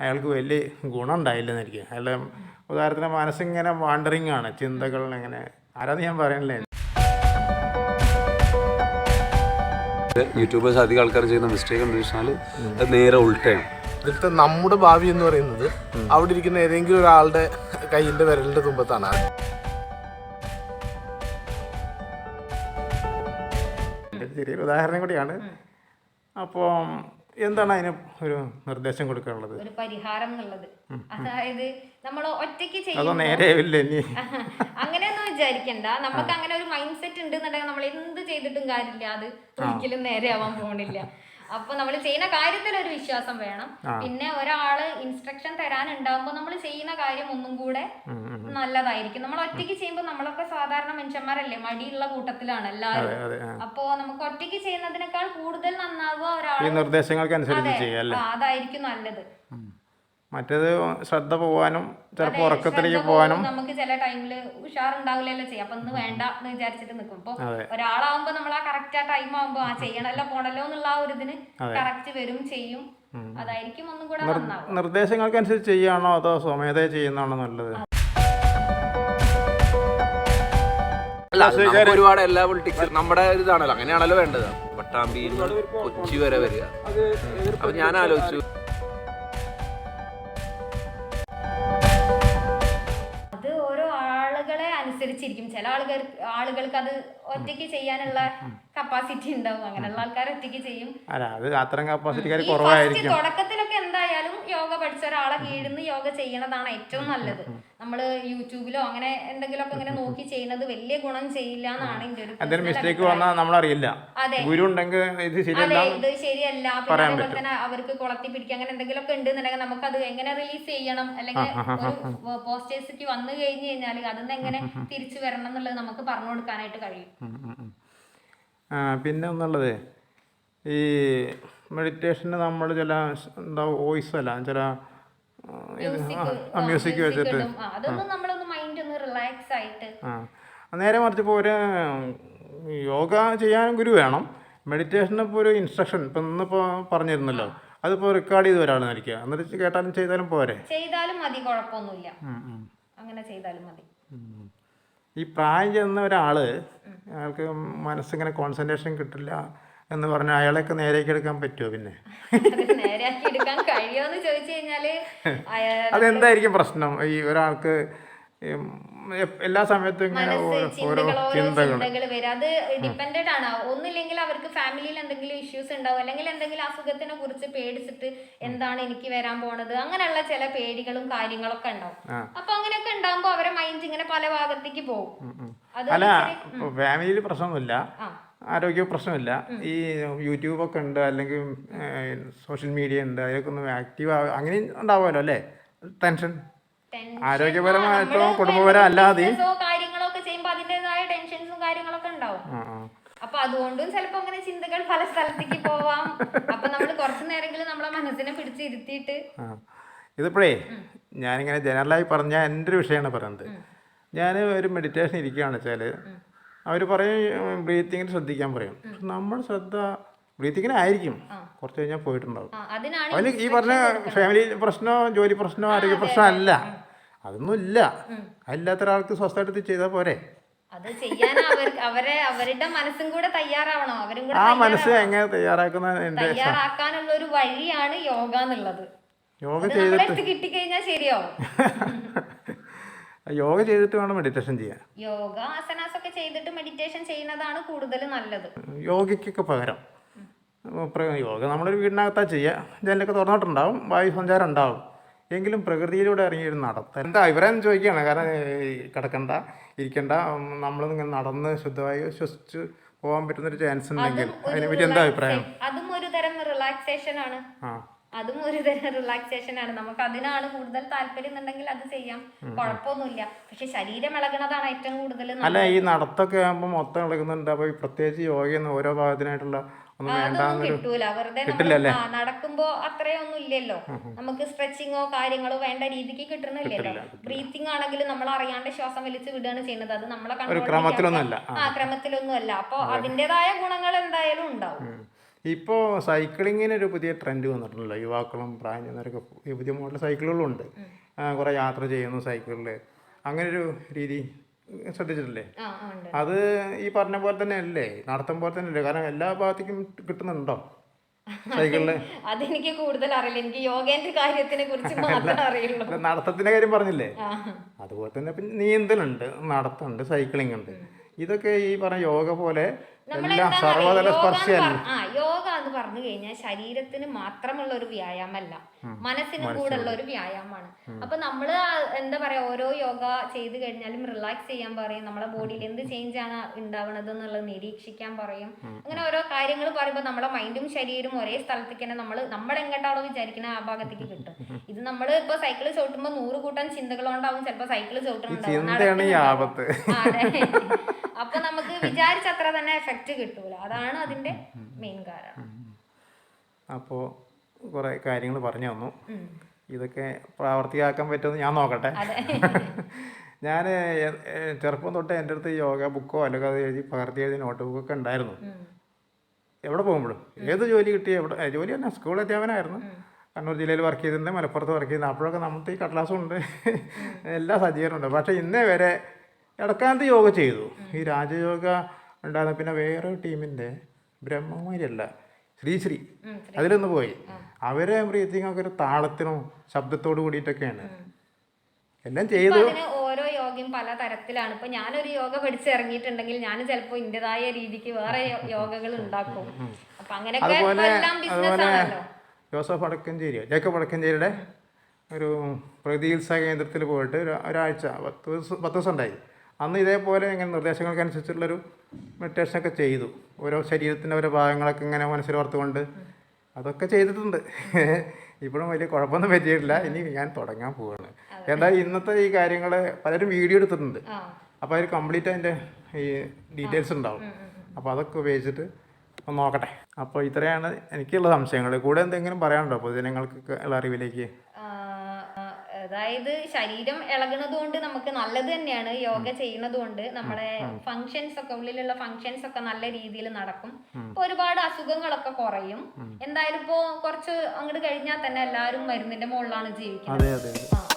അയാൾക്ക് വലിയ ഗുണം ഉണ്ടായില്ലെന്നായിരിക്കും. അയാളുടെ ഉദാഹരണത്തിന് മനസ്സിങ്ങനെ വാണ്ടറിങ് ആണ്, ചിന്തകൾ ഇങ്ങനെ. ആരാന്ന് ഞാൻ പറയണില്ലേ. യൂട്യൂബേഴ്സ് അധികം ആൾക്കാർ ചെയ്യുന്ന മിസ്റ്റേക്ക് എന്ന് വെച്ചാൽ അത് നേരെ ഉൾട്ടയാണ്. ഇതിലത്തെ നമ്മുടെ ഭാവി എന്ന് പറയുന്നത് അവിടെ ഇരിക്കുന്ന ഏതെങ്കിലും ഒരാളുടെ കയ്യിൻ്റെ വിരലിൻ്റെ തുമ്പത്താണ്. ചെറിയൊരു ഉദാഹരണം കൂടിയാണ്. അപ്പോൾ എന്താണ് അതിന് ഒരു നിർദ്ദേശം കൊടുക്കാനുള്ളത്, ഒരു പരിഹാരം എന്നുള്ളത്? അതായത് നമ്മൾ ഒറ്റയ്ക്ക് അങ്ങനെയൊന്നും വിചാരിക്കണ്ട. നമുക്ക് അങ്ങനെ ഒരു മൈൻഡ് സെറ്റ് ഉണ്ടെന്നുണ്ടെങ്കിൽ നമ്മൾ എന്ത് ചെയ്തിട്ടും കാര്യമില്ല, അത് ഒരിക്കലും നേരെ ആവാൻ പോകണില്ല. അപ്പൊ നമ്മൾ ചെയ്യുന്ന കാര്യത്തിൽ ഒരു വിശ്വാസം വേണം. പിന്നെ ഒരാള് ഇൻസ്ട്രക്ഷൻ തരാനുണ്ടാകുമ്പോൾ നമ്മൾ ചെയ്യുന്ന കാര്യം ഒന്നും കൂടെ നല്ലതായിരിക്കും. നമ്മൾ ഒറ്റയ്ക്ക് ചെയ്യുമ്പോൾ നമ്മളൊക്കെ സാധാരണ മനുഷ്യന്മാരല്ലേ, മടിയുള്ള കൂട്ടത്തിലാണ് എല്ലാവരും. അപ്പോ നമുക്ക് ഒറ്റയ്ക്ക് ചെയ്യുന്നതിനേക്കാൾ കൂടുതൽ നന്നാവുക ഒരാൾ നിർദ്ദേശങ്ങൾക്ക് അനുസരിച്ച് അതായിരിക്കും നല്ലത്. മറ്റേത് ശ്രദ്ധ പോകാനും ചിലപ്പോൾ അതെ, ഉറക്കത്തിലേക്ക് ശ്രദ്ധ പോകാനും പോകും. നമുക്ക് ചില ടൈമില് ഉഷാറുണ്ടാവില്ലല്ലോ ചെയ്യാം, അപ്പൊ ഇന്ന് വേണ്ട എന്ന് വിചാരിച്ചിട്ട് നിൽക്കും. ഇപ്പൊ അതെ. ഒരാളാവുമ്പോ നമ്മൾ ആ കറക്റ്റ് ആ ടൈം ആവുമ്പോ ആ ചെയ്യണല്ലോ പോണല്ലോ എന്നുള്ള ആ ഒരു ഇതിന് കറക്റ്റ് വരും ചെയ്യും. അതായിരിക്കും ഒന്നും കൂടെ നന്നാവും. നിർദ്ദേശങ്ങൾക്കനുസരിച്ച് ചെയ്യുകയാണോ അതോ സ്വമേധയെ ചെയ്യുന്നതാണോ നല്ലത്? അല്ല, അത് നമുക്ക് ഒരുപാട് എല്ലാ പൊളിറ്റിക്സ് നമ്മുടെ ഒരു ഇതാണല്ലോ, അങ്ങനെയാണല്ലോ വേണ്ടത്. പട്ടാമ്പിയിൽ നിന്ന് കൊച്ചി വരെ വരിക. അപ്പൊ ഞാൻ ആലോചിച്ചു, അത് ഓരോ ആളുകളെ അനുസരിച്ചിരിക്കും. ചില ആളുകൾക്ക് അത് ഒറ്റയ്ക്ക് ചെയ്യാനുള്ള കപ്പാസിറ്റി ഉണ്ടാവും. അങ്ങനെയുള്ള ആൾക്കാർ ഒറ്റയ്ക്ക് ചെയ്യും. അല്ല, അത് അത്തരം കപ്പാസിറ്റിക്കാർ ഈ കുറവായിരിക്കും. ഫസ്റ്റ് തുടക്കത്തിലൊക്കെ എന്തായാലും യോഗ പഠിച്ച ഒരാളെ കീഴിൽ യോഗ ചെയ്യണതാണ് ഏറ്റവും നല്ലത്. നമ്മള് യൂട്യൂബിലോ അങ്ങനെ എന്തെങ്കിലുമൊക്കെ ഇങ്ങനെ നോക്കി ചെയ്യുന്നത് വലിയ ഗുണം ചെയ്യില്ല എന്നാണ് എൻ്റെ ഒരു എന്തെങ്കിലും മിസ്റ്റേക്ക് വന്നാൽ നമ്മളറിയില്ല. അതെ. ഗുരു ഉണ്ടെങ്കിൽ ഇത് അതെ, ശരിയല്ല. ഇത് ശരിയല്ല. പിന്നെ അതേപോലെ തന്നെ അവർക്ക് കുളത്തി പിടിക്കുക അങ്ങനെ എന്തെങ്കിലുമൊക്കെ ഉണ്ടെന്നുണ്ടെങ്കിൽ നമുക്ക് അത് എങ്ങനെ റിലീസ് ചെയ്യണം, അല്ലെങ്കിൽ ഒരു പോസ്റ്റേഴ്സിക്ക് വന്നു കഴിഞ്ഞു കഴിഞ്ഞാൽ അതിന്ന് എങ്ങനെ തിരിച്ചു വരണം എന്നുള്ളത് നമുക്ക് പറഞ്ഞു കൊടുക്കാനായിട്ട് കഴിയും. പിന്നെ ഒന്നുള്ളത്, ഈ മെഡിറ്റേഷന് നമ്മൾ ചില എന്താ വോയിസ് അല്ല ചില മ്യൂസിക് വെച്ചിട്ട് അതൊന്നും നമ്മളൊന്ന് മൈൻഡ് ഒന്ന് റിലാക്സ് ആയിട്ട്. നേരെ മറിച്ച് ഇപ്പോൾ ഒരു യോഗ ചെയ്യാൻ ഗുരു വേണം. മെഡിറ്റേഷന് ഇപ്പോൾ ഒരു ഇൻസ്ട്രക്ഷൻ ഇപ്പം ഇന്നിപ്പോൾ പറഞ്ഞിരുന്നല്ലോ, അതിപ്പോൾ റെക്കോർഡ് ചെയ്ത് ഒരാൾ നയിക്കുക, എന്നിട്ട് കേട്ടാലും ചെയ്താലും പോരെ? ചെയ്താലും മതി, കുഴപ്പമൊന്നുമില്ല. അങ്ങനെ ചെയ്താലും മതി. ഈ പ്രായം ചെന്ന ഒരാൾ, അയാൾക്ക് മനസ്സിങ്ങനെ കോൺസെൻട്രേഷൻ കിട്ടില്ല എന്ന് പറഞ്ഞാൽ അയാളെയൊക്കെ നേരേക്ക് എടുക്കാൻ പറ്റുമോ? പിന്നെ നേരെയാക്കി എടുക്കാൻ കഴിയുമോന്ന് ചോദിച്ചു കഴിഞ്ഞാല് അതെന്തായിരിക്കും പ്രശ്നം? ഈ ഒരാൾക്ക് എല്ലാ സമയത്തും ഇങ്ങനെ ഓരോ ചിന്തകൾ വരും. അത് ഡിപ്പെൻഡഡ് ആണ്. ഒന്നില്ലെങ്കിൽ അവർക്ക് ഫാമിലിയിൽ എന്തെങ്കിലും ഇഷ്യൂസ് ഉണ്ടാവും, അല്ലെങ്കിൽ എന്തെങ്കിലും അസുഖത്തിനെ കുറിച്ച് പേടിച്ചിട്ട് എന്താണ് എനിക്ക് വരാൻ പോണത്, അങ്ങനെയുള്ള ചില പേടികളും കാര്യങ്ങളൊക്കെ ഉണ്ടാവും. അപ്പൊ അങ്ങനെയൊക്കെ ഉണ്ടാകുമ്പോ അവരെ മൈൻഡ് ഇങ്ങനെ പല ഭാഗത്തേക്ക് പോകും. അല്ല, ഫാമിലിയിൽ പ്രശ്നമൊന്നുമില്ല, ആരോഗ്യ പ്രശ്നമില്ല, ഈ യൂട്യൂബൊക്കെ ഉണ്ട് അല്ലെങ്കിൽ സോഷ്യൽ മീഡിയ ഉണ്ട്, അതിലൊക്കെ ഒന്ന് ആക്റ്റീവ് അങ്ങനെ ഉണ്ടാവുമല്ലോ അല്ലേ? ടെൻഷൻ ആരോഗ്യപരമായിട്ടോ കുടുംബപരം അല്ലാതെ കാര്യങ്ങളൊക്കെ ചെയ്യുമ്പോൾ അതിൻ്റെതായ ടെൻഷൻസും കാര്യങ്ങളൊക്കെ ഉണ്ടാവും. അപ്പൊ അതുകൊണ്ടും ചിലപ്പോ അങ്ങനെ ചിന്തകൾ പല സ്ഥലത്തേക്ക് പോവാം. അപ്പൊ നമ്മൾ കുറച്ചു നേരമെങ്കിലും നമ്മളെ മനസ്സിനെ പിടിച്ചിരുത്തിയിട്ട് ഇതിപ്പോഴേ ഞാനിങ്ങനെ ജനറലായി പറഞ്ഞാൽ എൻ്റെ ഒരു വിഷയമാണ് പറയുന്നത്. ഞാൻ ഒരു മെഡിറ്റേഷൻ ഇരിക്കുകയാണ് വെച്ചാൽ അവർ പറയും ബ്രീത്തിങ്ങിന് ശ്രദ്ധിക്കാൻ പറയും. നമ്മൾ ശ്രദ്ധ ബ്രീത്തിങ്ങിനായിരിക്കും, കുറച്ച് കഴിഞ്ഞാൽ പോയിട്ടുണ്ടാവും. അതിൽ ഈ പറഞ്ഞ ഫാമിലി പ്രശ്നമോ ജോലി പ്രശ്നമോ ആരോഗ്യ പ്രശ്നമോ അല്ല, അതൊന്നും ഇല്ല. അതില്ലാത്ത ഒരാൾക്ക് സ്വസ്ഥമായിട്ട് ചെയ്താൽ പോരെ? അത് ചെയ്യാൻ അവരുടെ മനസ്സും കൂടെ തയ്യാറാവണം. അവരും കൂടെ ആ മനസ്സ് എങ്ങനെ തയ്യാറാക്കാനുള്ള ഒരു വഴിയാണ് യോഗ എന്നുള്ളത്. യോഗ ചെയ്തിട്ട് കിട്ടിക്കഴിഞ്ഞാൽ ശരിയാവും. യോഗ ചെയ്തിട്ട് വേണം മെഡിറ്റേഷൻ ചെയ്യാൻ. യോഗ ആസനാസ് ഒക്കെ ചെയ്തിട്ട് മെഡിറ്റേഷൻ ചെയ്യുന്നതാണ് കൂടുതൽ നല്ലത്. യോഗയ്ക്കൊക്കെ പകരം യോഗ നമ്മളൊരു വീടിനകത്താണ് ചെയ്യുക, ജനലൊക്കെ തുറന്നിട്ടുണ്ടാവും, വായു സഞ്ചാരം ഉണ്ടാവും, എങ്കിലും പ്രകൃതിയിലൂടെ ഇറങ്ങിയൊരു നടത്തം. എന്താ അഭിപ്രായം ചോദിക്കുകയാണ്. കാരണം കിടക്കണ്ട ഇരിക്കണ്ട, നമ്മളിങ്ങനെ നടന്ന് ശുദ്ധമായി ശ്വസിച്ച് പോകാൻ പറ്റുന്നൊരു ചാൻസ് ഉണ്ടെങ്കിൽ അതിനെപ്പറ്റി എന്താ അഭിപ്രായം? അതും ഒരു തരം റിലാക്സേഷൻ ആണ്. നമുക്ക് അതിനാണ് കൂടുതൽ താല്പര്യം എന്നുണ്ടെങ്കിൽ അത് ചെയ്യാം, കുഴപ്പമൊന്നുമില്ല. പക്ഷെ ശരീരം ഇളകണതാണ് ഏറ്റവും കൂടുതൽ. അല്ല, ഈ നടത്തൊക്കെ ആകുമ്പോൾ മൊത്തം ഇളകുന്നുണ്ട്. അപ്പോൾ പ്രത്യേകിച്ച് യോഗയെന്ന് ഓരോ ഭാഗത്തിനായിട്ടുള്ള അതൊന്നും കിട്ടൂല. വെറുതെ നടക്കുമ്പോ അത്രയൊന്നും ഇല്ലല്ലോ. നമുക്ക് സ്ട്രെച്ചിങ്ങോ കാര്യങ്ങളോ വേണ്ട രീതിക്ക് കിട്ടണില്ലല്ലോ. ബ്രീത്തിങ് ആണെങ്കിലും നമ്മൾ അറിയാണ്ട് ശ്വാസം വലിച്ചു വിടുകയാണ് ചെയ്യുന്നത്. അത് നമ്മളെ ക്രമത്തിലൊന്നും അല്ല. അപ്പൊ അതിൻ്റെതായ ഗുണങ്ങൾ എന്തായാലും ഉണ്ടാവും. ഇപ്പോൾ സൈക്ലിങ്ങിനൊരു പുതിയ ട്രെൻഡ് വന്നിട്ടുണ്ടല്ലോ. യുവാക്കളും പ്രായം ചെന്നവരൊക്കെ പുതിയ മോഡൽ സൈക്കിളുകളുണ്ട്. കുറേ യാത്ര ചെയ്യുന്നു സൈക്കിളിൽ. അങ്ങനൊരു രീതി ശ്രദ്ധിച്ചിട്ടില്ലേ? അത് ഈ പറഞ്ഞ പോലെ തന്നെ അല്ലേ, നടത്തം പോലെ തന്നെ അല്ലേ? കാരണം എല്ലാ ഭാഗത്തേക്കും കിട്ടുന്നുണ്ടോ സൈക്കിളില്? അതെനിക്ക് കൂടുതൽ അറിയില്ല. എനിക്ക് യോഗേന്റെ കാര്യത്തിനെ കുറിച്ച് മാത്രമേ അറിയുള്ളൂ. നടത്തത്തിന്റെ കാര്യം പറഞ്ഞില്ലേ, അതുപോലെ തന്നെ നീന്തലുണ്ട്, നടത്തമുണ്ട്, സൈക്ലിംഗ് ഉണ്ട്. ഇതൊക്കെ ഈ പറഞ്ഞ യോഗ പോലെ എല്ലാം സർവതല സ്പർശിയല്ല. യോഗ എന്ന് പറഞ്ഞു കഴിഞ്ഞാൽ ശരീരത്തിന് മാത്രമുള്ള ഒരു വ്യായാമല്ല, മനസ്സിനും കൂടെ ഉള്ള ഒരു വ്യായാമമാണ്. അപ്പൊ നമ്മള് എന്താ പറയാ, ഓരോ യോഗ ചെയ്ത് കഴിഞ്ഞാലും റിലാക്സ് ചെയ്യാൻ പറയും, നമ്മളെ ബോഡിയിൽ എന്ത് ചേഞ്ച് ആണ് ഉണ്ടാവുന്നത് എന്നുള്ളത് നിരീക്ഷിക്കാൻ പറയും. അങ്ങനെ ഓരോ കാര്യങ്ങൾ പറയുമ്പോൾ നമ്മളെ മൈൻഡും ശരീരവും ഒരേ സ്ഥലത്തേക്ക് തന്നെ നമ്മൾ എങ്ങോട്ടാണോ വിചാരിക്കുന്ന ആ ഭാഗത്തേക്ക് കിട്ടും. ഇത് നമ്മൾ ഇപ്പൊ സൈക്കിള് ചവിട്ടുമ്പോൾ 100 കൂട്ടം ചിന്തകളുണ്ടാവും ചിലപ്പോ സൈക്കിള് ചവിട്ടുന്നുണ്ടാവും. അപ്പൊ നമുക്ക് വിചാരിച്ചത്ര തന്നെ എഫക്റ്റ് കിട്ടൂല. അതാണ് അതിന്റെ മെയിൻ കാരണം. അപ്പോൾ കുറെ കാര്യങ്ങൾ പറഞ്ഞു തന്നു. ഇതൊക്കെ പ്രാവർത്തികമാക്കാൻ പറ്റുമെന്ന് ഞാൻ നോക്കട്ടെ. ഞാൻ ചെറുപ്പം തൊട്ട് എൻ്റെ അടുത്ത് യോഗ ബുക്കോ അല്ലെങ്കിൽ അത് എഴുതി പകർത്തി എഴുതി നോട്ട് ബുക്കൊക്കെ ഉണ്ടായിരുന്നു. എവിടെ പോകുമ്പോഴും ഏത് ജോലി കിട്ടിയ എവിടെ ജോലി തന്നെ സ്കൂൾ അധ്യാപനമായിരുന്നു. കണ്ണൂർ ജില്ലയിൽ വർക്ക് ചെയ്തിട്ടുണ്ട്, മലപ്പുറത്ത് വർക്ക് ചെയ്യുന്നത്. അപ്പോഴൊക്കെ നമുക്ക് ഈ കടലാസും ഉണ്ട്, എല്ലാ സജ്ജീകരണമുണ്ട്. പക്ഷേ ഇന്നേ വരെ ഇടക്കാലത്ത് യോഗ ചെയ്തു. ഈ രാജയോഗ ഉണ്ടാകുന്ന പിന്നെ വേറെ ടീമിൻ്റെ ബ്രഹ്മമാരിയല്ല ശ്രീ അതിലൊന്ന് പോയി. അവരെ ബ്രീത്തിങ് ഒക്കെ ഒരു താളത്തിനും ശബ്ദത്തോട് കൂടിയിട്ടൊക്കെയാണ് എല്ലാം ചെയ്തു. ഓരോ യോഗയും പല തരത്തിലാണ്. ഇപ്പൊ ഞാനൊരു യോഗ പഠിച്ചിറങ്ങിയിട്ടുണ്ടെങ്കിൽ ഞാൻ ചിലപ്പോൾ ഇന്റേതായ രീതിക്ക് വേറെ യോഗകൾ ഉണ്ടാക്കും. അപ്പൊ അങ്ങനെയൊക്കെ എല്ലാം ബിസിനസ് ആണല്ലോ. ജോസഫ് ജേക്കബ് വടക്കഞ്ചേരിയുടെ ഒരു പ്രതീത്സാഹ കേന്ദ്രത്തിൽ പോയിട്ട് ഒരാഴ്ച 10 ദിവസം ഉണ്ടായി. അന്ന് ഇതേപോലെ ഇങ്ങനെ നിർദ്ദേശങ്ങൾക്കനുസരിച്ചുള്ളൊരു മെഡിറ്റേഷനൊക്കെ ചെയ്തു. ഓരോ ശരീരത്തിൻ്റെ ഓരോ ഭാഗങ്ങളൊക്കെ ഇങ്ങനെ മനസ്സിലോർത്തുകൊണ്ട് അതൊക്കെ ചെയ്തിട്ടുണ്ട്. ഇപ്പോഴും വലിയ കുഴപ്പമൊന്നും പറ്റിയിട്ടില്ല. ഇനി ഞാൻ തുടങ്ങാൻ പോവുകയാണ്. എന്തായാലും ഇന്നത്തെ ഈ കാര്യങ്ങൾ പലരും വീഡിയോ എടുത്തിട്ടുണ്ട്. അപ്പോൾ അതിൽ കംപ്ലീറ്റ് അതിൻ്റെ ഈ ഡീറ്റെയിൽസ് ഉണ്ടാവും. അപ്പോൾ അതൊക്കെ ഉപയോഗിച്ചിട്ട് ഒന്ന് നോക്കട്ടെ. അപ്പോൾ ഇത്രയാണ് എനിക്കുള്ള സംശയങ്ങൾ. കൂടെ എന്തെങ്കിലും പറയാനുണ്ടോ പൊതുജനങ്ങൾക്ക് ഉള്ള അറിവിലേക്ക്? അതായത് ശരീരം ഇളകുന്നത് കൊണ്ട് നമുക്ക് നല്ലത് തന്നെയാണ്. യോഗ ചെയ്യുന്നത് കൊണ്ട് നമ്മുടെ ഫങ്ഷൻസ് ഒക്കെ ഉള്ളിലുള്ള ഫങ്ഷൻസ് ഒക്കെ നല്ല രീതിയിൽ നടക്കും. ഇപ്പൊ ഒരുപാട് അസുഖങ്ങളൊക്കെ കുറയും. എന്തായാലും ഇപ്പോ കുറച്ച് അങ്ങോട്ട് കഴിഞ്ഞാൽ തന്നെ എല്ലാവരും മരുന്നിന്റെ മുകളിലാണ് ജീവിക്കുന്നത്.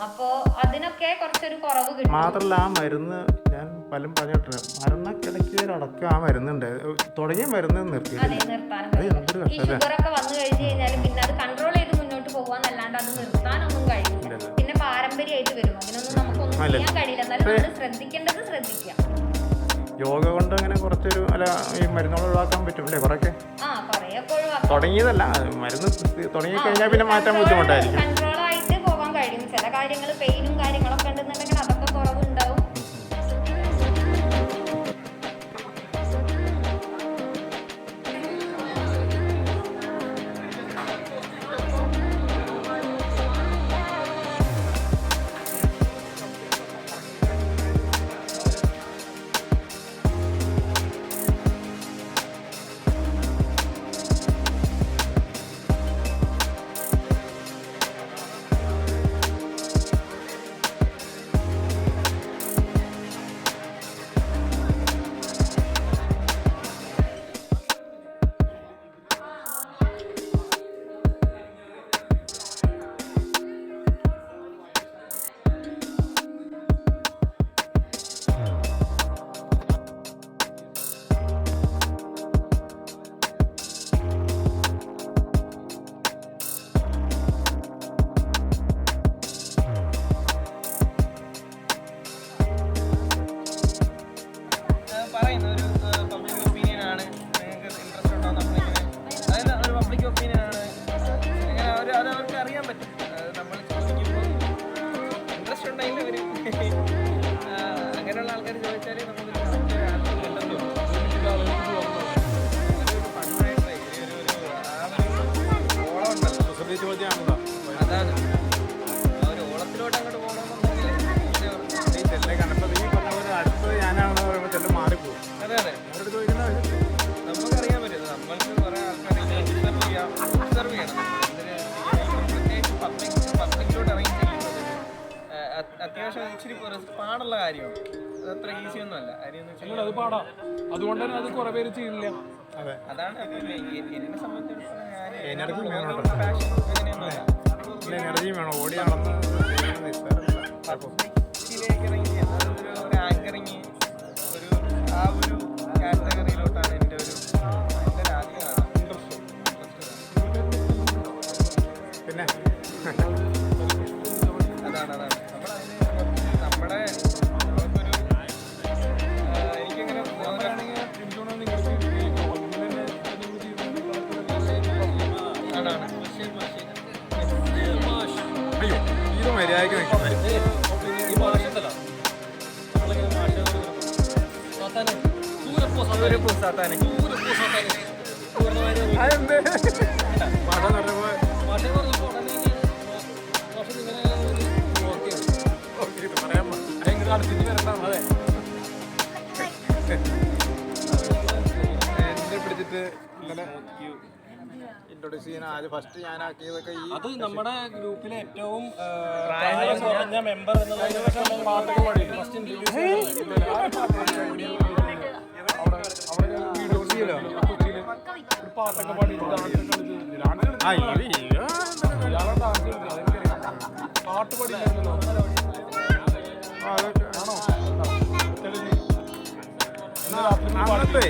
അപ്പോ അതിനൊക്കെ കുറച്ചൊരു കുറവ് കിട്ടും. മാത്രല്ല ആ മരുന്ന് ഞാൻ പലരും പറഞ്ഞിട്ടുണ്ട്, മരണക്കിടക്കടക്കം ആ മരുന്നുണ്ട്. തുടങ്ങിയ മരുന്ന് നിർത്താനും ഈ ഷുഗറൊക്കെ വന്നു കഴിഞ്ഞു കഴിഞ്ഞാൽ പിന്നെ അത് കൺട്രോൾ ചെയ്ത് മുന്നോട്ട് പോകാന്നല്ലാണ്ട് അത് നിർത്താനൊന്നും കഴിയില്ല. പിന്നെ പാരമ്പര്യമായിട്ട് വരും. അതിനൊന്നും നമുക്കൊന്നും ചെയ്യാൻ കഴിയില്ല. എന്നാലും നമ്മൾ ശ്രദ്ധിക്കേണ്ടത് ശ്രദ്ധിക്കാം. യോഗ കൊണ്ട് അങ്ങനെ കുറച്ചൊരു അല്ല ഈ മരുന്നുകൾ ഒഴിവാക്കാൻ പറ്റും അല്ലേ? കുറെയൊക്കെ കുറെയൊക്കെ ഒഴിവാക്കാം. തുടങ്ങിയതല്ല, മരുന്ന് തുടങ്ങി കഴിഞ്ഞാൽ പിന്നെ മാറ്റാൻ ബുദ്ധിമുട്ടായിരിക്കും. കൺട്രോൾ ആയിട്ട് പോകാൻ കഴിയും. ചില കാര്യങ്ങൾ പെയിനും കാര്യങ്ങളൊക്കെ ഉണ്ടെന്നുണ്ടെങ്കിൽ അതൊക്കെ കുറവുണ്ടാവും. അങ്ങനെയുള്ള ആൾക്കാർ ചോദിച്ചാൽ അതാണ് ആ ഒരു ഓളത്തിലോട്ട് അങ്ങോട്ട് പോകണമെന്നുണ്ടെങ്കിൽ അതെ അതെ നമുക്കറിയാൻ പറ്റും. നമ്മൾക്ക് കുറെ ആൾക്കാരെ ഒബ്സർവ് ചെയ്യണം. പ്രത്യേകിച്ച് പബ്ലിക്കിലോട്ട് ഇറങ്ങി ചെയ്യുന്നത് അത്യാവശ്യം ഇച്ചിരി പാടുള്ള കാര്യമാണ്. അത് അത്ര ഈസി ഒന്നും അല്ല. അത് പാടാം, അതുകൊണ്ട് തന്നെ അത് കുറെ പേര് ചെയ്യില്ല. അതാണ് എന്നെ സംബന്ധിച്ചിടത്തോളം എനർജി വേണം, ഓടി നടന്ന് ഇതിലേക്ക് ഇറങ്ങി ഒരു ആങ്കറിങ് ഒരു ആ ഒരു കാറ്റഗറിയിലോട്ടാണ് എൻ്റെ ഒരു ആഗ്രഹം. പിന്നെ അതാണ് നമ്മുടെ നമുക്കൊരു എനിക്കിങ്ങനെ ഇത് മര്യാദയ്ക്ക് അതെന്ത് പാഠ നടന്നപ്പോൾ എന്നെ പിടിച്ചിട്ട് ഇന്നലെ ഇൻട്രൊഡ്യൂസ് ചെയ്യാൻ ആദ്യം ഫസ്റ്റ് ഞാനാക്കിയതൊക്കെ ഈ അത് നമ്മുടെ ഗ്രൂപ്പിലെ ഏറ്റവും പ്രായം കുറഞ്ഞ മെമ്പർ എന്നുള്ള പാട്ടൊക്കെ പാടി ഫസ്റ്റ് ഒരു പാട്ടൊക്കെ പാടി പാട്ട് പാടിയില്ലല്ലോ അന്നത്തെ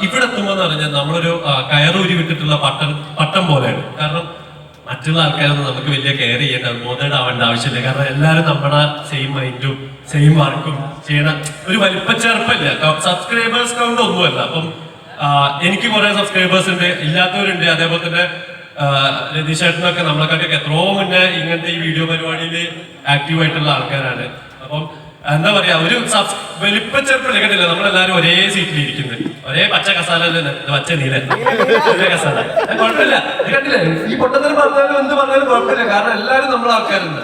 ഇവിടെ എത്തുമ്പോൾ എന്ന് പറഞ്ഞാൽ നമ്മളൊരു കയറൂരി വിട്ടിട്ടുള്ള പട്ടം പോലെയാണ്. കാരണം മറ്റുള്ള ആൾക്കാരൊന്നും നമുക്ക് വലിയ കെയർ ചെയ്യേണ്ട ബോധേഡ് ആവേണ്ട ആവശ്യമില്ല. കാരണം എല്ലാവരും നമ്മുടെ സെയിം മൈൻഡും സെയിം വർക്കും ചെയ്യണ ഒരു വലിപ്പച്ചേർപ്പല്ല. സബ്സ്ക്രൈബേഴ്സ് കൗണ്ട് ഒന്നുമല്ല. അപ്പം എനിക്ക് കുറെ സബ്സ്ക്രൈബേഴ്സ് ഉണ്ട്, ഇല്ലാത്തവരുണ്ട്. അതേപോലെ തന്നെ രതീഷ് ചേട്ടനൊക്കെ നമ്മളെക്കാട്ടൊക്കെ എത്രയോ മുന്നേ ഇങ്ങനത്തെ ഈ വീഡിയോ പരിപാടിയിൽ ആക്റ്റീവായിട്ടുള്ള ആൾക്കാരാണ്. അപ്പം എന്താ പറയാ, ഒരു വലിപ്പച്ചെറുപ്പം കേട്ടില്ല, നമ്മളെല്ലാരും ഒരേ സീറ്റിൽ ഇരിക്കുന്നത്, ഒരേ പച്ച കസാല, പച്ച നീല കസാല. കുഴപ്പമില്ല, കണ്ടില്ലേ ഈ പൊട്ടത്തിൽ പറഞ്ഞാലും എന്ത് പറഞ്ഞാലും കുഴപ്പമില്ല. കാരണം എല്ലാരും നമ്മളെ ആൾക്കാരുണ്ട്.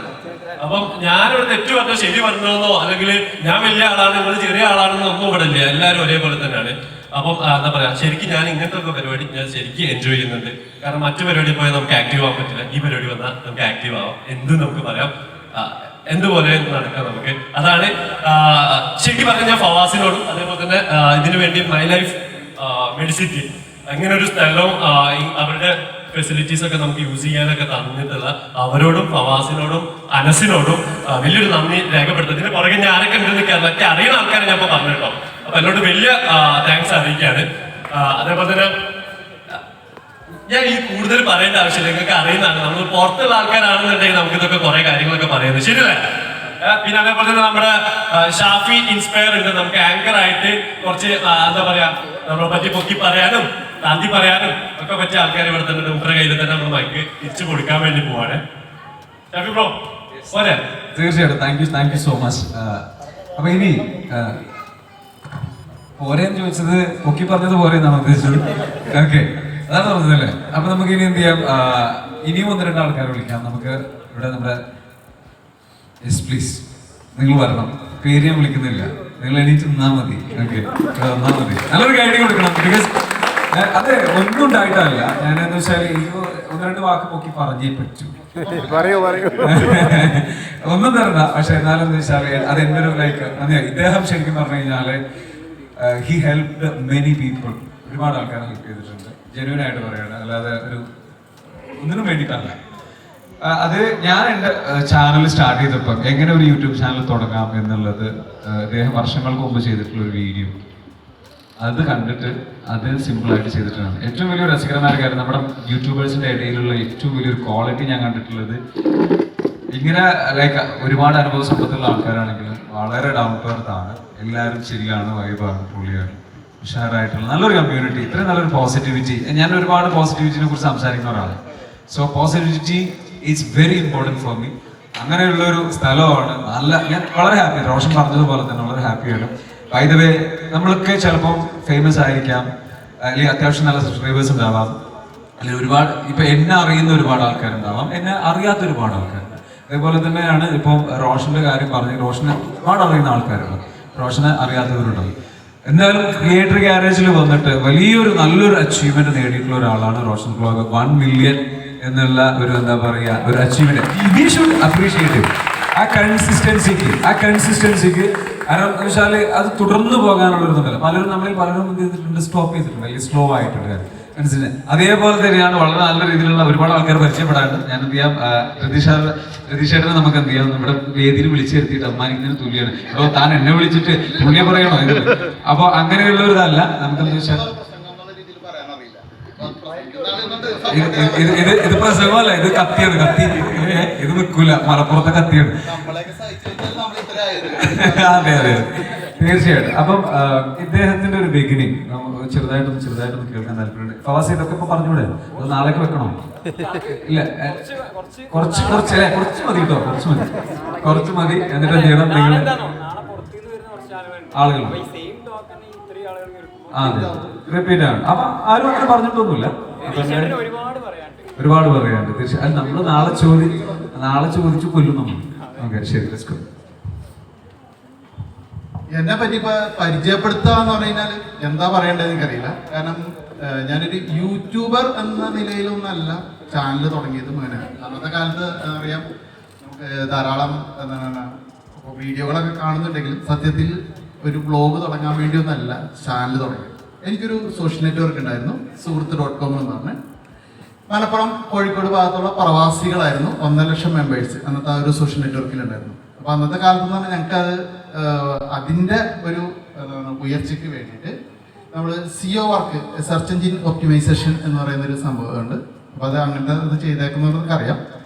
അപ്പം ഞാനിവിടെ തെറ്റ് പറഞ്ഞോ ശരി പറഞ്ഞോന്നോ അല്ലെങ്കിൽ ഞാൻ വലിയ ആളാണ് നിങ്ങൾ ചെറിയ ആളാണെന്നോ ഒന്നും ഇവിടെ ഇല്ല. എല്ലാവരും ഒരേപോലെ തന്നെയാണ്. അപ്പം എന്താ പറയാ, ശരിക്കും ഞാൻ ഇങ്ങനത്തെ ഒക്കെ പരിപാടി ഞാൻ ശരിക്കും എൻജോയ് ചെയ്യുന്നുണ്ട്. കാരണം മറ്റു പരിപാടി പോയാൽ നമുക്ക് ആക്റ്റീവ് ആവാൻ പറ്റില്ല. ഈ പരിപാടി വന്നാൽ നമുക്ക് ആക്റ്റീവ് ആവാം, എന്തും നമുക്ക് പറയാം, എന്തുപോലെ നടക്കാം നമുക്ക്. അതാണ് ശരിക്കും പറഞ്ഞാൽ ഞാൻ ഫവാസിനോടും അതേപോലെ തന്നെ ഇതിനു വേണ്ടി മൈ ലൈഫ് മെഡിസിറ്റി അങ്ങനെ ഒരു സ്ഥലവും അവരുടെ ഫെസിലിറ്റീസ് ഒക്കെ നമുക്ക് യൂസ് ചെയ്യാനൊക്കെ തന്നിട്ടുള്ള അവരോടും ഫവാസിനോടും അനസിനോടും വലിയൊരു നന്ദി രേഖപ്പെടുത്തും. ഇതിന് പുറകെ ഞാനൊക്കെ ഉണ്ടെന്ന് ഒക്കെ അറിയുന്ന ആൾക്കാരെ ഞാൻ ഇപ്പൊ പറഞ്ഞു കേട്ടോ. അപ്പൊ എന്നോട് വലിയ താങ്ക്സ് അറിയിക്കുകയാണ്. അതേപോലെ തന്നെ ഞാൻ ഈ കൂടുതൽ പറയേണ്ട ആവശ്യമില്ല, നിങ്ങൾക്ക് അറിയുന്നതാണ്. നമ്മൾ പുറത്തുള്ള ആൾക്കാരാണെന്നുണ്ടെങ്കിൽ നമുക്ക് ഇതൊക്കെ കുറെ കാര്യങ്ങളൊക്കെ പറയുന്നത് ശരിയല്ലേ. പിന്നെ അതേപോലെ തന്നെ നമ്മുടെ ഷാഫി ഇൻസ്പയർ ഉണ്ട്, നമുക്ക് ആങ്കർ ആയിട്ട് കുറച്ച് എന്താ പറയാ നമ്മളെ പറ്റി പൊക്കി പറയാനും താന്തി പറയാനും ഒക്കെ പറ്റിയ ആൾക്കാർ ഇവിടെ തന്നെ നമ്മുടെ കയ്യിൽ തന്നെ നമ്മൾ മൈക്ക് തിരിച്ചു കൊടുക്കാൻ വേണ്ടി പോവാണ്. ഷാഫി ബ്രോ പോരെ? തീർച്ചയായിട്ടും താങ്ക് യു സോ മച്ച്. അപ്പൊ ഇനി പോരെന്ന് ചോദിച്ചത് പൊക്കി പറഞ്ഞത് പോരെന്നാണ് ഉദ്ദേശിച്ചത്. ഓക്കെ, അതാണ് പറഞ്ഞതല്ലേ. അപ്പൊ നമുക്ക് ഇനി എന്ത് ചെയ്യാം, ഇനിയും 1-2 ആൾക്കാരെ വിളിക്കാം. നമുക്ക് ഇവിടെ നമ്മുടെ യെസ് പ്ലീസ് നിങ്ങൾ വരണം. പേര് ഞാൻ വിളിക്കുന്നില്ല, നിങ്ങൾ എണീറ്റ് നിന്നാ മതി. ഓക്കെ, ഇവിടെ വന്നാൽ മതി. നല്ലൊരു ഗൈഡിങ് കൊടുക്കണം. ബിക്കോസ് അത് ഒന്നും ഉണ്ടായിട്ടല്ല, ഞാൻ എന്താ വെച്ചാൽ എനിക്ക് 1-2 വാക്ക് പൊക്കി പറഞ്ഞേ പറ്റൂ. പറയൂ. ഒന്നും തരണ്ട. പക്ഷെ എന്നാലും എന്താ വെച്ചാൽ അത് എൻ്റെ ഒരു ലൈക്ക് ഇദ്ദേഹം ശരിക്കും പറഞ്ഞു കഴിഞ്ഞാൽ ഹി ഹെൽപ്ഡ് മെനി പീപ്പിൾ. ഒരുപാട് ആൾക്കാരെ ഹെൽപ്പ് ചെയ്തിട്ടുണ്ട്, ജെന്യൂൻ ആയിട്ട് പറയാണ്, അല്ലാതെ ഒരു ഒന്നിനും വേണ്ടിയിട്ടല്ല. അത് ഞാൻ എൻ്റെ ചാനൽ സ്റ്റാർട്ട് ചെയ്തപ്പോൾ എങ്ങനെ ഒരു യൂട്യൂബ് ചാനൽ തുടങ്ങാം എന്നുള്ളത് അദ്ദേഹം വർഷങ്ങൾക്ക് മുമ്പ് ചെയ്തിട്ടുള്ള ഒരു വീഡിയോ അത് കണ്ടിട്ട് അത് സിമ്പിളായിട്ട് ചെയ്തിട്ടാണ്. ഏറ്റവും വലിയൊരു രസകരമായ കാര്യം, നമ്മുടെ യൂട്യൂബേഴ്സിൻ്റെ ഇടയിലുള്ള ഏറ്റവും വലിയൊരു ക്വാളിറ്റി ഞാൻ കണ്ടിട്ടുള്ളത് ഇങ്ങനെ ലൈക്ക് ഒരുപാട് അനുഭവ സമ്പത്തുള്ള ആൾക്കാരാണെങ്കിലും വളരെ ഡൗൺ ടു എർത്ത് ആണ്. എല്ലാവരും ശരിയാണ്, വൈബാണ്, പുള്ളിയാണ്, ഉഷാറായിട്ടുള്ള നല്ലൊരു കമ്മ്യൂണിറ്റി, ഇത്രയും നല്ലൊരു പോസിറ്റിവിറ്റി. ഞാൻ ഒരുപാട് പോസിറ്റിവിറ്റിനെ കുറിച്ച് സംസാരിക്കുന്ന ഒരാളാണ്. So positivity is very important for me. അങ്ങനെയുള്ള ഒരു സ്ഥലമാണ്. ഞാൻ വളരെ ഹാപ്പി, റോഷൻ പറഞ്ഞതുപോലെ തന്നെ വളരെ ഹാപ്പിയാണ്. ബൈ ദ വേ, നമ്മളൊക്കെ ചിലപ്പോൾ ഫേമസ് ആയിരിക്കാം, അല്ലെങ്കിൽ അത്യാവശ്യം നല്ല സബ്സ്ക്രൈബേഴ്സ് ഉണ്ടാവാം, അല്ലെങ്കിൽ ഒരുപാട് ഇപ്പൊ എന്നെ അറിയുന്ന ഒരുപാട് ആൾക്കാരുണ്ടാവാം, എന്നെ അറിയാത്ത ഒരുപാട് ആൾക്കാരുണ്ട്. അതേപോലെ തന്നെയാണ് ഇപ്പം റോഷന്റെ കാര്യം പറഞ്ഞു, റോഷനെ ഒരുപാട് അറിയുന്ന ആൾക്കാരുണ്ട്, റോഷനെ അറിയാത്തവരുണ്ടാവും. എന്തായാലും ക്രിയേറ്റർ ഗ്യാരേജിൽ വന്നിട്ട് വലിയൊരു നല്ലൊരു അച്ചീവ്മെന്റ് നേടിയിട്ടുള്ള ഒരാളാണ് റോഷൻ വ്ലോഗ്. 1 million എന്നുള്ള ഒരു എന്താ പറയുക ഒരു അച്ചീവ്മെന്റ്. വി ഷുഡ് അപ്രീഷിയേറ്റ് ആ കൺസിസ്റ്റൻസിക്ക്. കാരണം എന്ന് വെച്ചാൽ അത് തുടർന്ന് പോകാനുള്ള ഒരു ഇതല്ല. പലരും എന്ത് ചെയ്തിട്ടുണ്ട്, സ്റ്റോപ്പ് ചെയ്തിട്ടുണ്ട്, അല്ലെങ്കിൽ സ്ലോ ആയിട്ടുണ്ട്. മനസ്സിലായി. അതേപോലെ തന്നെയാണ് വളരെ നല്ല രീതിയിലുള്ള ഒരുപാട് ആൾക്കാർ പരിചയപ്പെടാറുണ്ട്. ഞാൻ എന്ത് ചെയ്യാം, രതീഷേട്ടനെ നമുക്ക് എന്ത് ചെയ്യാം, നമ്മുടെ വേദിയിൽ വിളിച്ചു വരുത്തിയിട്ട് അമ്മാനിക്കുന്നതിന് തുല്യാണ്. അപ്പോൾ താൻ എന്നെ വിളിച്ചിട്ട് പുള്ളിയെ പറയണോ ഇത്? അപ്പോൾ അങ്ങനെയുള്ള ഒരു ഇതല്ല. നമുക്ക് എന്താ വെച്ചാൽ ഇത് പ്രസംഗമല്ല, ഇത് കത്തിയാണ്. ഇത് നിൽക്കൂല, മലപ്പുറത്തെ കത്തിയാണ്. അതെ തീർച്ചയായിട്ടും. അപ്പം ഇദ്ദേഹത്തിന്റെ ഒരു ബിഗിനിങ് ചെറുതായിട്ടൊന്ന് കേൾക്കാൻ താല്പര്യമുണ്ട്. ഫവാസ് ഇതൊക്കെ ഇപ്പൊ പറഞ്ഞൂടെ, അത് നാളേക്ക് വെക്കണോ? ഇല്ല, കുറച്ച് മതി കേട്ടോ, കുറച്ച് മതി. എന്നിട്ട് എന്ത് ചെയ്യണം, നിങ്ങൾ ആളുകൾ അതെ റിപ്പീറ്റ് ആണ്. അപ്പൊ ആരും അങ്ങനെ പറഞ്ഞിട്ടൊന്നുമില്ല. ഒരുപാട് പറയാണ്ട് തീർച്ചയായും. നമ്മൾ നാളെ ചോദിച്ചു കൊല്ലും നമ്മൾ. ഓക്കെ, ശരി, ലെറ്റ്സ് ഗോ. എന്നെ പറ്റി ഇപ്പൊ പരിചയപ്പെടുത്തുക എന്ന് പറഞ്ഞാൽ എന്താ പറയേണ്ടത് എനിക്കറിയില്ല. കാരണം ഞാനൊരു യൂട്യൂബർ എന്ന നിലയിലൊന്നല്ല ചാനൽ തുടങ്ങിയത്. മുന്നേ അന്നത്തെ കാലത്ത് അറിയാം, നമുക്ക് ധാരാളം എന്താണ് വീഡിയോകളൊക്കെ കാണുന്നുണ്ടെങ്കിലും സത്യത്തിൽ ഒരു ബ്ലോഗ് തുടങ്ങാൻ വേണ്ടിയൊന്നല്ല ചാനൽ തുടങ്ങിയത്. എനിക്കൊരു സോഷ്യൽ നെറ്റ്വർക്ക് ഉണ്ടായിരുന്നു, suhruth.com എന്ന് പറഞ്ഞ്. മലപ്പുറം കോഴിക്കോട് ഭാഗത്തുള്ള പ്രവാസികളായിരുന്നു 1.5 ലക്ഷം മെമ്പേഴ്സ് അന്നത്തെ ആ ഒരു സോഷ്യൽ നെറ്റ്വർക്കിലുണ്ടായിരുന്നു. അപ്പോൾ അന്നത്തെ കാലത്ത് എന്ന് പറഞ്ഞാൽ ഞങ്ങൾക്കത് അതിൻ്റെ ഒരു ഉയർച്ചയ്ക്ക് വേണ്ടിയിട്ട് നമ്മൾ SEO work, search engine optimisation എന്ന് പറയുന്നൊരു സംഭവമുണ്ട്. അപ്പോൾ അത് അങ്ങനത്തെ ഇത് ചെയ്തേക്കുന്നവർക്ക് അറിയാം.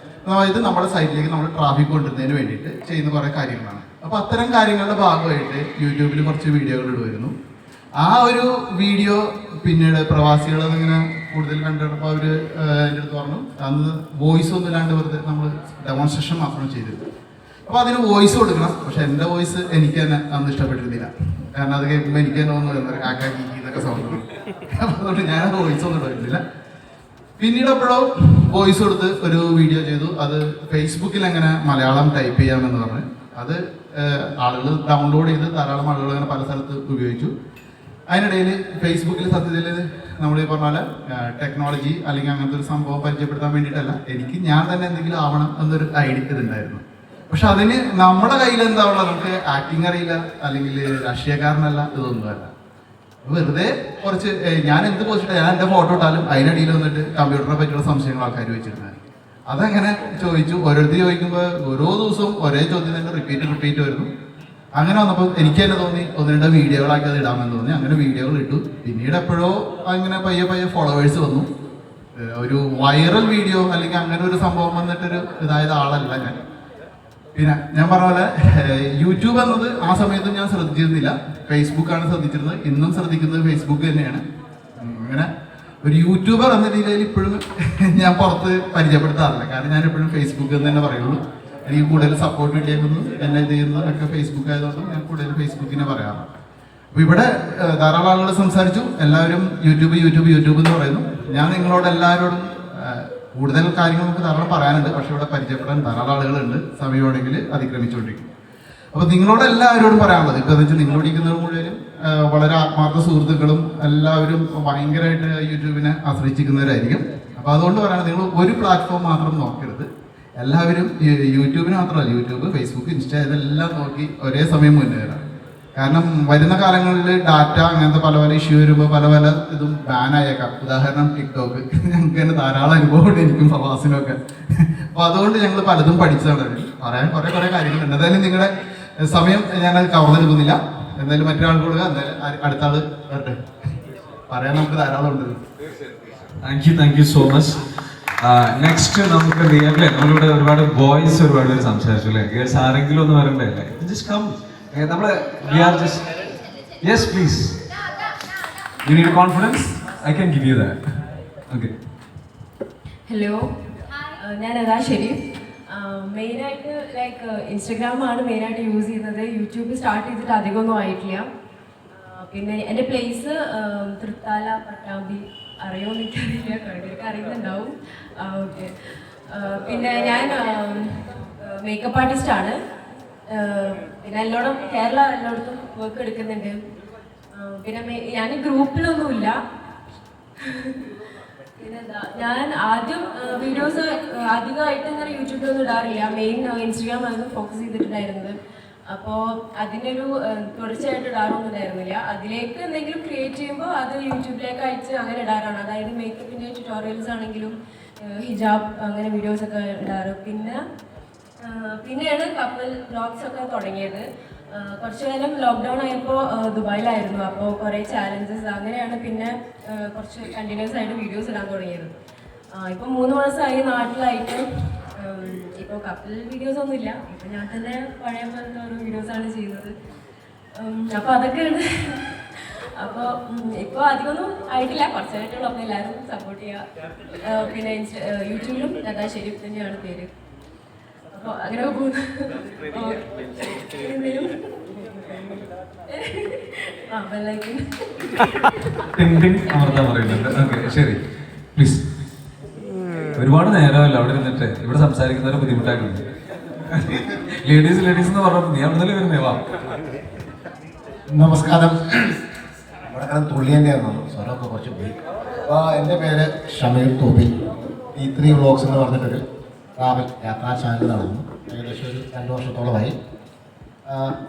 അതായത് നമ്മുടെ സൈറ്റിലേക്ക് നമ്മൾ ട്രാഫിക് കൊണ്ടുവരുന്നതിന് വേണ്ടിയിട്ട് ചെയ്യുന്ന കുറേ കാര്യങ്ങളാണ്. അപ്പോൾ അത്തരം കാര്യങ്ങളുടെ ഭാഗമായിട്ട് യൂട്യൂബിൽ കുറച്ച് വീഡിയോകൾ ഇടുമായിരുന്നു. ആ ഒരു വീഡിയോ പിന്നീട് പ്രവാസികൾ ഇങ്ങനെ കൂടുതൽ കണ്ടെടുപ്പോൾ അവർ എൻ്റെ അടുത്ത് പറഞ്ഞു, അന്ന് വോയിസ് ഒന്നും ഇല്ലാണ്ട് വെറുതെ നമ്മൾ ഡെമോൺസ്ട്രേഷൻ മാത്രം ചെയ്തിരുന്നു. അപ്പോൾ അതിന് വോയിസ് കൊടുക്കണം. പക്ഷെ എൻ്റെ വോയിസ് എനിക്ക് തന്നെ അന്ന് ഇഷ്ടപ്പെട്ടിരുന്നില്ല. കാരണം അത് കേൾക്കുമ്പോൾ എനിക്ക് തന്നെ തോന്നുന്നു കാക്കാക്കി ഇതൊക്കെ സൗണ്ട്. അപ്പോൾ അതുകൊണ്ട് ഞാൻ വോയിസ് ഒന്നും ഇട്ടിരുന്നില്ല. പിന്നീട് എപ്പോഴോ വോയിസ് കൊടുത്ത് ഒരു വീഡിയോ ചെയ്തു. അത് ഫേസ്ബുക്കിൽ എങ്ങനെ മലയാളം ടൈപ്പ് ചെയ്യാമെന്ന് പറഞ്ഞ് അത് ആളുകൾ ഡൗൺലോഡ് ചെയ്ത് ധാരാളം ആളുകൾ അങ്ങനെ പല സ്ഥലത്ത് ഉപയോഗിച്ചു. അതിനിടയിൽ ഫേസ്ബുക്കിൽ സത്യത്തിൽ നമ്മൾ ഈ പറഞ്ഞ പോലെ ടെക്നോളജി അല്ലെങ്കിൽ അങ്ങനത്തെ ഒരു സംഭവം പരിചയപ്പെടുത്താൻ വേണ്ടിയിട്ടല്ല, എനിക്ക് ഞാൻ തന്നെ എന്തെങ്കിലും ആവണം എന്നൊരു ഐഡിയ ഇതുണ്ടായിരുന്നു. പക്ഷെ അതിന് നമ്മുടെ കയ്യിൽ എന്താ ഉള്ളത്, നമുക്ക് ആക്ടിങ് അറിയില്ല, അല്ലെങ്കിൽ രാഷ്ട്രീയക്കാരനല്ല, ഇതൊന്നുമല്ല. വെറുതെ കുറച്ച് ഞാൻ എന്ത് പോസ്റ്റ് ഞാൻ എൻ്റെ ഫോട്ടോ ഇട്ടാലും അതിനടിയിൽ വന്നിട്ട് കമ്പ്യൂട്ടറിനെ പറ്റിയുള്ള സംശയങ്ങൾ ആൾക്കാർ വെച്ചിരുന്നത്. അതങ്ങനെ ചോദിച്ചു. ഓരോരുത്തർ ചോദിക്കുമ്പോൾ ഓരോ ദിവസവും ഒരേ ചോദ്യം തന്നെ റിപ്പീറ്റ് വരുന്നു. അങ്ങനെ വന്നപ്പോൾ എനിക്ക് തന്നെ തോന്നി 1-2 വീഡിയോകളാക്കി അത് ഇടാമെന്ന് തോന്നി. അങ്ങനെ വീഡിയോകൾ ഇട്ടു. പിന്നീട് എപ്പോഴോ അങ്ങനെ പയ്യെ ഫോളോവേഴ്സ് വന്നു. ഒരു വൈറൽ വീഡിയോ അല്ലെങ്കിൽ അങ്ങനെ ഒരു സംഭവം വന്നിട്ടൊരു ഇതായത് ആളല്ല ഞാൻ. പിന്നെ ഞാൻ പറഞ്ഞ പോലെ യൂട്യൂബ് എന്നത് ആ സമയത്ത് ഞാൻ ശ്രദ്ധിച്ചിരുന്നില്ല, ഫേസ്ബുക്കാണ് ശ്രദ്ധിച്ചിരുന്നത്. ഇന്നും ശ്രദ്ധിക്കുന്നത് ഫേസ്ബുക്ക് തന്നെയാണ്. അങ്ങനെ ഒരു യൂട്യൂബർ എന്ന രീതിയിൽ ഇപ്പോഴും ഞാൻ പുറത്ത് പരിചയപ്പെടുത്താറില്ല. കാരണം ഞാൻ എപ്പോഴും ഫേസ്ബുക്ക് എന്ന് തന്നെ പറയുള്ളൂ. എനിക്ക് കൂടുതൽ സപ്പോർട്ട് കിട്ടിയേക്കുന്നത് എന്നെ ഇത് ചെയ്യുന്നതൊക്കെ ഫേസ്ബുക്ക് ആയതുകൊണ്ട് ഞാൻ കൂടുതൽ ഫേസ്ബുക്കിനെ പറയാറ്. അപ്പോൾ ഇവിടെ ധാരാളം ആളുകൾ സംസാരിച്ചു. എല്ലാവരും യൂട്യൂബ് എന്ന് പറയുന്നു. ഞാൻ നിങ്ങളോട് എല്ലാവരോടും കൂടുതൽ കാര്യങ്ങൾ നമുക്ക് ധാരാളം പറയാനുണ്ട്. പക്ഷെ ഇവിടെ പരിചയപ്പെടാൻ ധാരാളം ആളുകളുണ്ട്. സമയമാണെങ്കിൽ അതിക്രമിച്ചുകൊണ്ടിരിക്കും. അപ്പോൾ നിങ്ങളോട് എല്ലാവരോടും പറയാനുള്ളത് ഇപ്പോൾ എന്ന് വെച്ചാൽ നിങ്ങളോടിക്കുന്നത് മുഴുവനും വളരെ ആത്മാർത്ഥ സുഹൃത്തുക്കളും എല്ലാവരും ഭയങ്കരമായിട്ട് യൂട്യൂബിനെ ആശ്രയിച്ചിരിക്കുന്നവരായിരിക്കും. അപ്പോൾ അതുകൊണ്ട് പറയാൻ നിങ്ങൾ ഒരു പ്ലാറ്റ്ഫോം മാത്രം നോക്കരുത്, എല്ലാവരും യൂട്യൂബിന് മാത്രമല്ല, യൂട്യൂബ്, ഫേസ്ബുക്ക്, ഇൻസ്റ്റ ഇതെല്ലാം നോക്കി ഒരേ സമയം മുന്നേറാം. കാരണം വരുന്ന കാലങ്ങളിൽ ഡാറ്റ അങ്ങനത്തെ പല പല ഇഷ്യൂ വരുമ്പോൾ പല പല ഇതും ബാൻ ആയേക്കാം. ഉദാഹരണം ടിക്ടോക്ക്. ഞങ്ങൾക്ക് തന്നെ ധാരാളം അനുഭവമുണ്ട്, എനിക്കും ഫവാസിനൊക്കെ. അപ്പോൾ അതുകൊണ്ട് ഞങ്ങൾ പലതും പഠിച്ചതാണ്. പറയാൻ കുറേ കാര്യങ്ങളുണ്ട്. എന്തായാലും നിങ്ങളുടെ സമയം ഞാനത് കവർന്നെടുക്കുന്നില്ല. എന്തായാലും മറ്റൊരാൾ കൊടുക്കുക. എന്തായാലും അടുത്ത ആൾ വരട്ടെ. പറയാൻ നമുക്ക് ധാരാളം ഉണ്ട്. Thank you so much. Next നമുക്ക് റിയല്ലേ, നമ്മളിവിടെ ഒരുപാട് ബോയ്സ് ഒരുപാട് പേര് സംസാരിച്ചു അല്ലേ? ഗേൾസ് ആരെങ്കിലും ഒന്ന് വരണ്ടേ അല്ലേ? Just come. നമ്മള് yes please. You need confidence, I can give you that. Okay. Hello, ഞാൻ അതാ ഷെരീഫ്. മെയിനായിട്ട് ലൈക്ക് ഇൻസ്റ്റഗ്രാമാണ് മെയിനായിട്ട് യൂസ് ചെയ്യുന്നത്. യൂട്യൂബ് സ്റ്റാർട്ട് ചെയ്തിട്ട് അധികമൊന്നും ആയിട്ടില്ല. പിന്നെ എൻ്റെ പ്ലേസ് തൃത്താല, പട്ടാമ്പി. അറിയുമോ എനിക്കറിയില്ല, കണ്ടിട്ട് അറിയുന്നുണ്ടാവും. ഓക്കെ. പിന്നെ ഞാൻ മേക്കപ്പ് ആർട്ടിസ്റ്റാണ്. പിന്നെ എല്ലായിടും കേരള എല്ലായിടത്തും വർക്ക് എടുക്കുന്നുണ്ട്. പിന്നെ ഞാൻ ഗ്രൂപ്പിലൊന്നുമില്ല. പിന്നെന്താ, ഞാൻ ആദ്യം വീഡിയോസ് അധികമായിട്ട് ഇങ്ങനെ യൂട്യൂബിലൊന്നും ഇടാറില്ല. മെയിൻ ഇൻസ്റ്റഗ്രാം ആയിരുന്നു ഫോക്കസ് ചെയ്തിട്ടുണ്ടായിരുന്നത്. അപ്പോൾ അതിനൊരു തുടർച്ചയായിട്ട് ഇടാറൊന്നും ഉണ്ടായിരുന്നില്ല. അതിലേക്ക് എന്തെങ്കിലും ക്രിയേറ്റ് ചെയ്യുമ്പോൾ അത് യൂട്യൂബിലേക്ക് അയച്ച് അങ്ങനെ ഇടാറാണ്. അതായത് മേക്കപ്പിൻ്റെ ട്യൂട്ടോറിയൽസ് ആണെങ്കിലും ഹിജാബ് അങ്ങനെ വീഡിയോസൊക്കെ ഇടാറ്. പിന്നെയാണ് കപ്പിൾ വ്ലോഗ്സ് ഒക്കെ തുടങ്ങിയത്. കുറച്ചു കാലം ലോക്ക്ഡൗൺ ആയപ്പോൾ ദുബായിലായിരുന്നു. അപ്പോൾ കുറേ ചാലഞ്ചസ് അങ്ങനെയാണ് പിന്നെ കുറച്ച് കണ്ടിന്യൂസ് ആയിട്ട് വീഡിയോസ് ഇടാൻ തുടങ്ങിയത്. ഇപ്പം 3 മാസമായി നാട്ടിലായിട്ട്. ഇപ്പോൾ കപ്പിൾ വീഡിയോസ് ഒന്നുമില്ല. ഇപ്പം ഞാൻ തന്നെ പഴയ പോലത്തെ ഓരോ വീഡിയോസാണ് ചെയ്യുന്നത്. അപ്പോൾ അതൊക്കെയാണ്. അപ്പോൾ ഇപ്പോൾ അധികമൊന്നും ആയിട്ടില്ല, കുറച്ചായിട്ടുള്ളൂ. അപ്പോൾ എല്ലാവരും സപ്പോർട്ട് ചെയ്യുക. പിന്നെ യൂട്യൂബിലും അതാ ഷെരീഫ് തന്നെയാണ് പേര്. അപ്പോൾ അങ്ങനെ പോകുന്നു. ശരി, പ്ലീസ്. ഒരുപാട് നേരമല്ല അവിടെ ഇരുന്നിട്ട് ഇവിടെ സംസാരിക്കുന്നവരെ ബുദ്ധിമുട്ടായിട്ടുണ്ട്. ലേഡീസ് എന്ന് പറഞ്ഞപ്പോൾ നീ അവിടെ വരുന്നേ. വാ. നമസ്കാരം. ഇവിടെ തുള്ളി തന്നെയായിരുന്നു, സ്വരമൊക്കെ കുറച്ച് പോയി. അപ്പോൾ എൻ്റെ പേര് ഷമീർ തോപ്പിൽ. E3 വ്ളോഗ്സ് എന്ന് പറഞ്ഞിട്ടൊരു ട്രാവൽ യാത്രാ ചാനൽ നടന്നു. ഏകദേശം ഒരു 2 വർഷത്തോളമായി.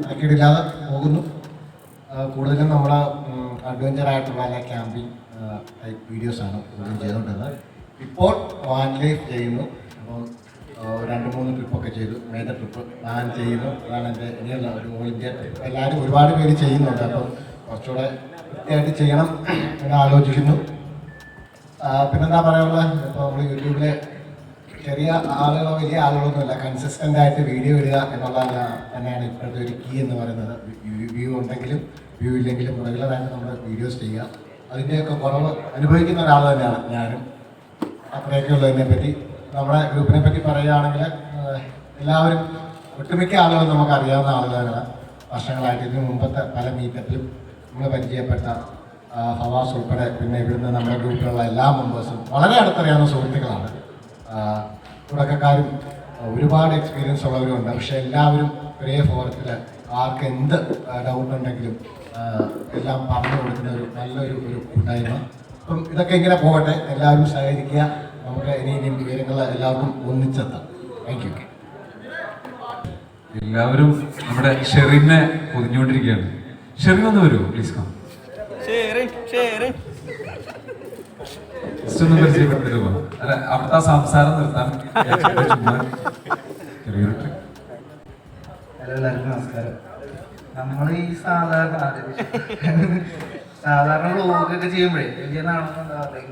ഇടയ്ക്കിടില്ലാതെ പോകുന്നു. കൂടുതലും നമ്മുടെ അഡ്വഞ്ചറായിട്ടുള്ള അല്ല ക്യാമ്പിങ് ടൈപ്പ് വീഡിയോസാണ് കൂടുതലും ചെയ്തുകൊണ്ടിരുന്നത്. ഇപ്പോൾ വാൻ ലൈഫ് ചെയ്യുന്നു. അപ്പോൾ 2-3 ട്രിപ്പൊക്കെ ചെയ്തു. മേജർ ട്രിപ്പ് പ്ലാൻ ചെയ്യുന്നു. അതാണ് എൻ്റെ ഇനിയുള്ള ഒരു ഓൾ ഇന്ത്യ ട്രിപ്പ്. എല്ലാവരും ഒരുപാട് പേര് ചെയ്യുന്നുണ്ട്. അപ്പോൾ കുറച്ചുകൂടെ വൃത്തിയായിട്ട് ചെയ്യണം എന്ന് ആലോചിക്കുന്നു. പിന്നെന്താ പറയാനുള്ളത്, ഇപ്പോൾ നമ്മൾ യൂട്യൂബിലെ ചെറിയ ആളുകളോ വലിയ ആളുകളൊന്നുമില്ല, കൺസിസ്റ്റൻ്റ് ആയിട്ട് വീഡിയോ ഇടുക എന്നുള്ളതാണ് തന്നെയാണ് ഇപ്പോഴത്തെ ഒരു കീ എന്ന് പറയുന്നത്. വ്യൂ ഉണ്ടെങ്കിലും വ്യൂ ഇല്ലെങ്കിലും റെഗുലറായിട്ട് നമ്മൾ വീഡിയോസ് ചെയ്യുക. അതിൻ്റെയൊക്കെ കുറവ് അനുഭവിക്കുന്ന ഒരാൾ തന്നെയാണ് ഞാനും. അത്രയൊക്കെ ഉള്ളതിനെപ്പറ്റി നമ്മുടെ ഗ്രൂപ്പിനെ പറ്റി പറയുകയാണെങ്കിൽ എല്ലാവരും ഒട്ടുമിക്ക ആളുകളും നമുക്ക് അറിയാവുന്ന ആളുകളാണ്. വർഷങ്ങളായിട്ട് ഇതിനു മുമ്പത്തെ പല മീറ്റപ്പിലും നമ്മൾ പരിചയപ്പെട്ട ഫവാസ് ഉൾപ്പെടെ പിന്നെ ഇവിടുന്ന് നമ്മുടെ ഗ്രൂപ്പിലുള്ള എല്ലാ മെമ്പേഴ്സും വളരെ അടുത്തറിയാവുന്ന സുഹൃത്തുക്കളാണ്. തുടക്കക്കാരും ഒരുപാട് എക്സ്പീരിയൻസ് ഉള്ളവരുമുണ്ട്. പക്ഷേ എല്ലാവരും ഒരേ ഫോറത്തിൽ ആർക്ക് എന്ത് ഡൗട്ട് ഉണ്ടെങ്കിലും എല്ലാം പറഞ്ഞു കൊടുക്കുന്ന ഒരു നല്ലൊരു കൂട്ടായ്മ. അപ്പം ഇതൊക്കെ ഇങ്ങനെ പോകട്ടെ, എല്ലാവരും സഹകരിക്കുക. നമുക്ക് ഇനിയും വിവരങ്ങൾ എല്ലാവർക്കും ഒന്നിച്ചെത്താം. Thank you. എല്ലാവരും നമ്മുടെ ഷെറിനെ പൊതിഞ്ഞുകൊണ്ടിരിക്കുകയാണ്. ഷെറിൻ ഒന്ന് വരുമോ പ്ലീസ്? കം. ജസ്റ്റ് ഒന്ന് പരിചയപ്പെട്ടിട്ട് പോകാം. അല്ല, അവിടുത്തെ സംസാരം നിർത്താൻ ചെറിയൊരു ട്രിക്ക്. ഹലോ, എല്ലാവർക്കും നമസ്കാരം. നമ്മൾ ഈ സാധാരണ വ്ളോഗൊക്കെ ചെയ്യുമ്പോഴേ വലിയ നാളൊന്നും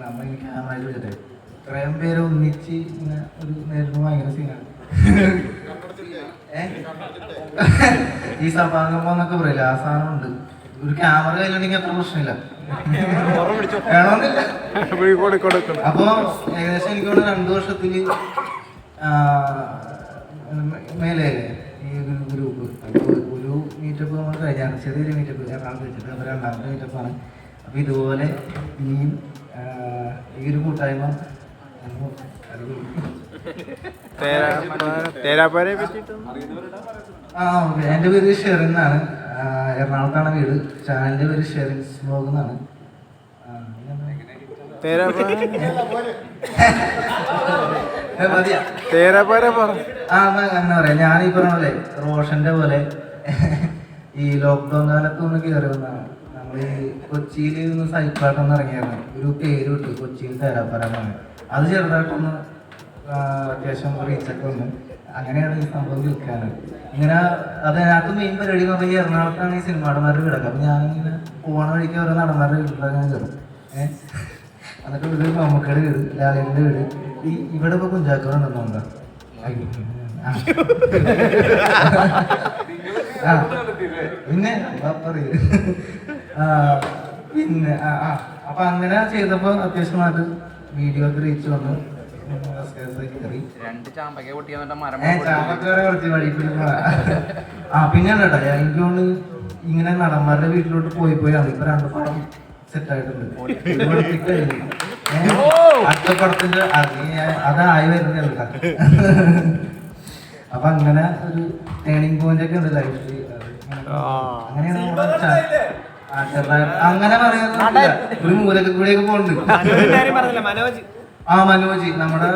നമ്മൾ ഈ ക്യാമറയിൽ വെച്ചിട്ട് ഇത്രയും പേര് ഒന്നിച്ച് ഇങ്ങനെ ഒരു നേരിടുമ്പോൾ ഭയങ്കര സീനാണ്. ഈ സഭാംഗമോ എന്നൊക്കെ പറയില്ല, ആ സാധനം ഉണ്ട്. ഒരു ക്യാമറ കയ്യിലുണ്ടെങ്കിൽ അത്ര പ്രശ്നമില്ല, വേണമെന്നില്ല. അപ്പൊ ഏകദേശം എനിക്ക് 2 വർഷത്തിൽ മേലെ ഈ ഒരു ഗ്രൂപ്പ് ഒരു മീറ്റപ്പ് നമ്മൾ കഴിഞ്ഞാണ്. ചെറിയൊരു മീറ്റപ്പ് എറണാകുളത്ത് വെച്ചിട്ട്, അത് 2ാമത്തെ മീറ്റപ്പാണ്. അപ്പൊ ഇതുപോലെ ഇനിയും ഈ ഒരു കൂട്ടായ്മ ഓക്കെ. എൻ്റെ പേര് ഷെറിൻ എന്നാണ്. എറണാകുളത്താണ് വീട്. ചാനലിൻ്റെ പേര് ഷെറിൻസ് വ്ലോഗ് എന്നാണ്. തേരാപ്പാര പറ. അങ്ങനെ പറയാം. ഞാനീ പറഞ്ഞ പോലെ റോഷന്റെ പോലെ ഈ ലോക്ക്ഡൌൺ കാലത്ത് ഒന്ന് കയറി വന്നതാണ്. നമ്മൾ കൊച്ചിയിൽ ഒന്ന് സൈക്കിളായിട്ടൊന്ന് ഇറങ്ങിയായിരുന്നു. ഒരു പേര് വിട്ടു, കൊച്ചിയിൽ തേരാപ്പാരാണ്. അത് ചെറുതായിട്ടൊന്ന് അത്യാവശ്യം റീച്ചൊക്കെ വന്നു. അങ്ങനെയാണ് ഈ സംഭവം വിൽക്കാറ്. ഇങ്ങനെ അതിനകത്ത് മെയിൻ പരിപാടി എന്ന് പറഞ്ഞാൽ എറണാകുളത്താണ് ഈ സിനിമാടന്മാരുടെ വീടൊക്കെ. അപ്പം ഞാനിങ്ങനെ പോണ വഴിക്ക് ഓരോ നടന്മാരുടെ വീട്ടിലൊക്കെ ഞാൻ കയറും. എന്നിട്ട് ഒരു മമ്മൂക്കയുടെ വീട്, ലാലേട്ടൻ്റെ വീട്, ഈ ഇവിടെ ഇപ്പോൾ കുഞ്ചാക്കോടെ നിന്നുണ്ടോ പിന്നെ പറയൂ. പിന്നെ അപ്പൊ അങ്ങനെ ചെയ്തപ്പോ അത്യാവശ്യമായിട്ട് വീഡിയോ ഒക്കെ റീച്ച് വന്നു. ചാമ്പക്ക കുറച്ച് വഴിപ്പിൽ പിന്നെ കേട്ടോ എനിക്ക് തോന്നുന്നു ഇങ്ങനെ നടന്മാരുടെ വീട്ടിലോട്ട് പോയാണ് ഇപ്പൊ 2 പടം സെറ്റായിട്ടുണ്ട്. അടുത്ത പടത്തിന്റെ അതായി വരുന്നുണ്ട്. അപ്പൊ അങ്ങനെ ഒരു ടേണിംഗ് പോയിന്റ് ഒക്കെ ഉണ്ട് ലൈഫിൽ. അങ്ങനെയാണ് അങ്ങനെ പറയാൻ ഒരു മൂലൊക്കെ കൂടിയൊക്കെ പോകുന്നുണ്ട്. മനോജ്, നമ്മുടെ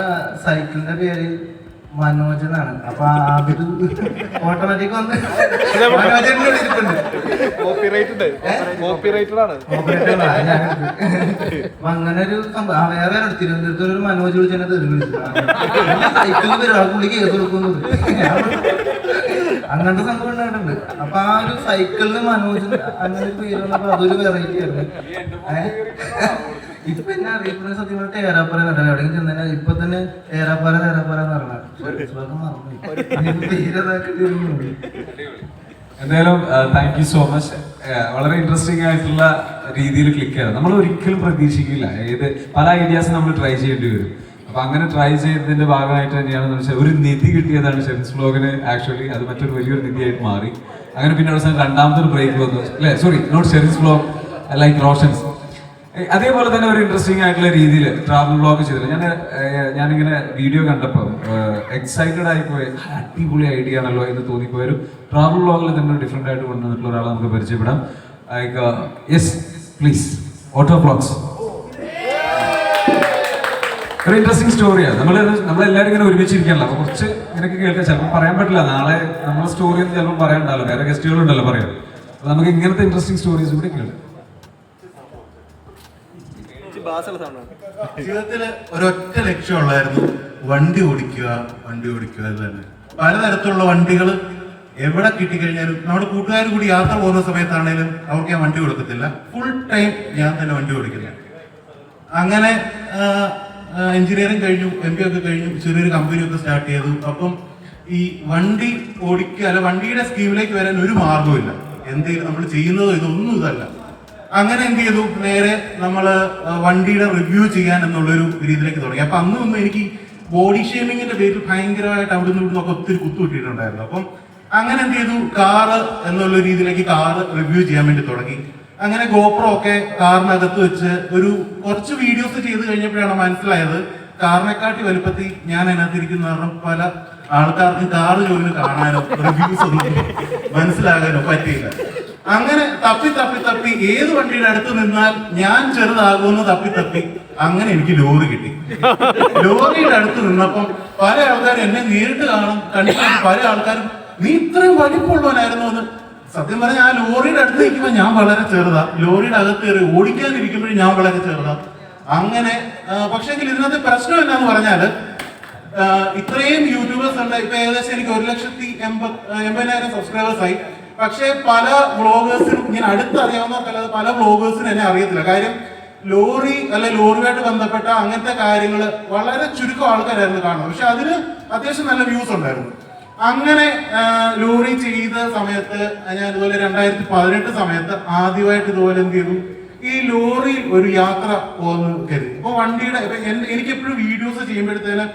സൈക്കിളിന്റെ പേര് മനോജ് എന്നാണ്. അപ്പൊ അതൊരു ഓട്ടോമാറ്റിക് വന്ന് അങ്ങനെ ഒരു സംഭവം. വേറെ തിരുവനന്തപുരത്ത് ഒരു മനോജ് വിളിച്ചാൽ സൈക്കിളിൽ വരും, പുള്ളി കേസ് കൊടുക്കുന്നത്. അങ്ങനത്തെ സംഭവം ഉണ്ടായിട്ടുണ്ട്. അപ്പൊ ആ ഒരു സൈക്കിളിന് മനോജ് അങ്ങനെ ഒരു പേര് വന്നപ്പോ അതൊരു വെറൈറ്റി ആയിരുന്നു. ഇപ്പൊ എന്നെ അറിയപ്പെടുന്ന സത്യം പറഞ്ഞാൽ തേരാപ്പാര കണ്ടോ. എവിടെയെങ്കിലും ചെന്നാൽ ഇപ്പൊ തന്നെ തേരാപ്പാര എന്ന് പറഞ്ഞാൽ എന്തായാലും താങ്ക് യു സോ മച്ച്. വളരെ ഇൻട്രസ്റ്റിംഗ് ആയിട്ടുള്ള രീതിയിൽ ക്ലിക്ക് ചെയ്തത് നമ്മൾ ഒരിക്കലും പ്രതീക്ഷിക്കില്ല. പല ഐഡിയാസ് നമ്മൾ ട്രൈ ചെയ്യേണ്ടി വരും. അപ്പൊ അങ്ങനെ ട്രൈ ചെയ്തതിന്റെ ഭാഗമായിട്ട് തന്നെയാണെന്ന് വെച്ചാൽ ഒരു നിധി കിട്ടിയതാണ് ഷെറിൻസ് വ്ലോഗിന്. ആക്ച്വലി അത് മറ്റൊരു വലിയൊരു നിധിയായിട്ട് മാറി. അങ്ങനെ പിന്നെ അവസാനം 2ാമതൊരു ബ്രേക്ക് വന്നു അല്ലേ. Sorry, not Sherin's vlog, like Roshan's. അതേപോലെ തന്നെ ഒരു ഇൻട്രസ്റ്റിംഗ് ആയിട്ടുള്ള രീതിയിൽ ട്രാവൽ വ്ലോഗ് ചെയ്തില്ല. ഞാനിങ്ങനെ വീഡിയോ കണ്ടപ്പോൾ എക്സൈറ്റഡ് ആയിപ്പോയി. അടിപൊളി ഐഡിയ ആണല്ലോ എന്ന് തോന്നിപ്പോയ ഒരു ട്രാവൽ വ്ലോഗിൽ തന്നെ ഡിഫറെൻ്റ് ആയിട്ട് കൊണ്ടുവന്നിട്ടുള്ള ഒരാളെ നമുക്ക് പരിചയപ്പെടാം. Yes please, auto vlogs. ഒരു ഇൻട്രസ്റ്റിംഗ് സ്റ്റോറിയാണ്. നമ്മളെല്ലാവരും ഇങ്ങനെ ഒരുമിച്ചിരിക്കാനല്ലോ. അപ്പോൾ കുറച്ച് ഇങ്ങനെയൊക്കെ കേൾക്കാം. ചിലപ്പോൾ പറയാൻ പറ്റില്ല, നാളെ നമ്മുടെ സ്റ്റോറി ഒന്നും ചിലപ്പോൾ പറയാനുണ്ടല്ലോ, വേറെ ഗസ്റ്റുകളുണ്ടല്ലോ പറയാം. അപ്പോൾ നമുക്ക് ഇങ്ങനത്തെ ഇൻട്രസ്റ്റിംഗ് സ്റ്റോറീസ് കൂടി കേൾക്കാം. ജീവിതത്തില് ഒരൊറ്റ ലക്ഷ്യമുള്ളായിരുന്നു, വണ്ടി ഓടിക്കുക അത് തന്നെ. പലതരത്തിലുള്ള വണ്ടികൾ എവിടെ കിട്ടിക്കഴിഞ്ഞാലും നമ്മുടെ കൂട്ടുകാർ കൂടി യാത്ര പോകുന്ന സമയത്താണേലും അവർക്ക് ഞാൻ വണ്ടി കൊടുക്കത്തില്ല. ഫുൾ ടൈം ഞാൻ തന്നെ വണ്ടി ഓടിക്കില്ല. അങ്ങനെ എഞ്ചിനീയറിംഗ് കഴിഞ്ഞു, MBA ഒക്കെ കഴിഞ്ഞു, ചെറിയൊരു കമ്പനിയൊക്കെ സ്റ്റാർട്ട് ചെയ്തു. അപ്പം ഈ വണ്ടി ഓടിക്കുക അല്ല വണ്ടിയുടെ സ്കീമിലേക്ക് വരാൻ ഒരു മാർഗമില്ല. എന്തെങ്കിലും നമ്മൾ ചെയ്യുന്നതോ ഇതൊന്നും ഇതല്ല. അങ്ങനെ എന്ത് ചെയ്തു, നേരെ നമ്മൾ വണ്ടിയുടെ റിവ്യൂ ചെയ്യാൻ എന്നുള്ളൊരു രീതിയിലേക്ക് തുടങ്ങി. അപ്പം അന്നൊന്നും എനിക്ക് ബോഡി ഷേമിങ്ങിന്റെ പേരിൽ ഭയങ്കരമായിട്ട് അവിടെ നിന്നൊക്കെ ഒത്തിരി കുത്തുവിട്ടിട്ടുണ്ടായിരുന്നു. അപ്പം അങ്ങനെ എന്ത് ചെയ്തു, കാറ് എന്നുള്ള രീതിയിലേക്ക് കാറ് റിവ്യൂ ചെയ്യാൻ വേണ്ടി തുടങ്ങി. അങ്ങനെ ഗോപ്രോ ഒക്കെ കാറിനകത്ത് വെച്ച് ഒരു കുറച്ച് വീഡിയോസ് ചെയ്ത് കഴിഞ്ഞപ്പോഴാണ് മനസ്സിലായത് കാറിനെക്കാട്ടി വലുപ്പത്തിൽ ഞാൻ അതിനകത്തിരിക്കുന്ന കാരണം പല ആൾക്കാർക്ക് കാറ് ജോലി കാണാനോ റിവ്യൂസ് ഒന്നും മനസ്സിലാകാനോ പറ്റിയില്ല. അങ്ങനെ തപ്പി ഏത് വണ്ടിയുടെ അടുത്ത് നിന്നാൽ ഞാൻ ചെറുതാകുമെന്ന് തപ്പി അങ്ങനെ എനിക്ക് ലോറി കിട്ടി. ലോറിയുടെ അടുത്ത് നിന്നപ്പം പല ആൾക്കാരും എന്നെ നേരിട്ട് കണ്ടിട്ട് പല ആൾക്കാരും നീ ഇത്രയും വലിപ്പമുള്ളവനായിരുന്നു എന്ന്. സത്യം പറഞ്ഞാൽ ആ ലോറിയുടെ അടുത്ത് നിൽക്കുമ്പോൾ ഞാൻ വളരെ ചെറുതാ, ലോറിയുടെ അകത്ത് കയറി ഓടിക്കാനിരിക്കുമ്പോഴും ഞാൻ വളരെ ചെറുതാ. അങ്ങനെ പക്ഷെങ്കിൽ ഇതിനകത്ത് പ്രശ്നം എന്താന്ന് പറഞ്ഞാല് ഇത്രയും യൂട്യൂബേഴ്സ് ഉണ്ട്. ഇപ്പൊ ഏകദേശം എനിക്ക് 1,80,000 സബ്സ്ക്രൈബേഴ്സ് ആയി. പക്ഷെ പല വ്ളോഗേഴ്സിനും ഇങ്ങനെ അടുത്തറിയാവുന്നവർക്കല്ലാതെ പല വ്ളോഗേഴ്സിനും എന്നെ അറിയത്തില്ല. കാര്യം ലോറിയുമായിട്ട് ബന്ധപ്പെട്ട അങ്ങനത്തെ കാര്യങ്ങൾ വളരെ ചുരുക്കം ആൾക്കാരായിരുന്നു കാണുന്നത്. പക്ഷെ അതിന് അത്യാവശ്യം നല്ല വ്യൂസ് ഉണ്ടായിരുന്നു. അങ്ങനെ ലോറി ചെയ്ത സമയത്ത് ഞാൻ ഇതുപോലെ 2018 സമയത്ത് ആദ്യമായിട്ട് ഇതുപോലെ എന്ത് ചെയ്തു, ഈ ലോറിയിൽ ഒരു യാത്ര പോകുന്നു കരുതി. ഇപ്പൊ വണ്ടിയുടെ എനിക്ക് എപ്പോഴും വീഡിയോസ് ചെയ്യുമ്പോഴത്തേന്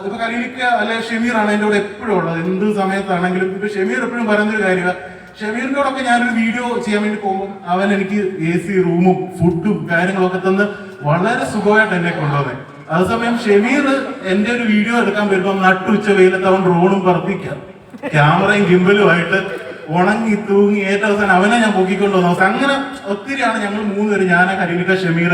ഇപ്പൊ കലീലിക്ക അല്ലെ ഷമീർ ആണ് എൻ്റെ കൂടെ എപ്പോഴും ഉള്ളത്. എന്ത് സമയത്താണെങ്കിലും ഇപ്പൊ ഷമീർ എപ്പോഴും പറയുന്നൊരു കാര്യമാണ്, ഷമീറിൻ്റെ കൂടെ ഒക്കെ ഞാനൊരു വീഡിയോ ചെയ്യാൻ വേണ്ടി പോകുമ്പോൾ അവൻ എനിക്ക് AC റൂമും ഫുഡും കാര്യങ്ങളൊക്കെ തന്ന് വളരെ സുഖമായിട്ട് എന്നെ കൊണ്ടുവന്നേ. അതേസമയം ഷമീർ എൻ്റെ ഒരു വീഡിയോ എടുക്കാൻ വരുമ്പോൾ നട്ടുച്ച വെയിലത്ത് അവൻ ഡ്രോണും പറപ്പിക്കാം, ക്യാമറയും ഗിംബലുമായിട്ട് ഉണങ്ങി തൂങ്ങി ഏറ്റവും അവസാനം അവനെ ഞാൻ പൊക്കിക്കൊണ്ട് വന്ന അവസ്ഥ. അങ്ങനെ ഒത്തിരിയാണ് ഞങ്ങൾ 3 പേര്, ഞാൻ കലീലിക്ക ഷമീർ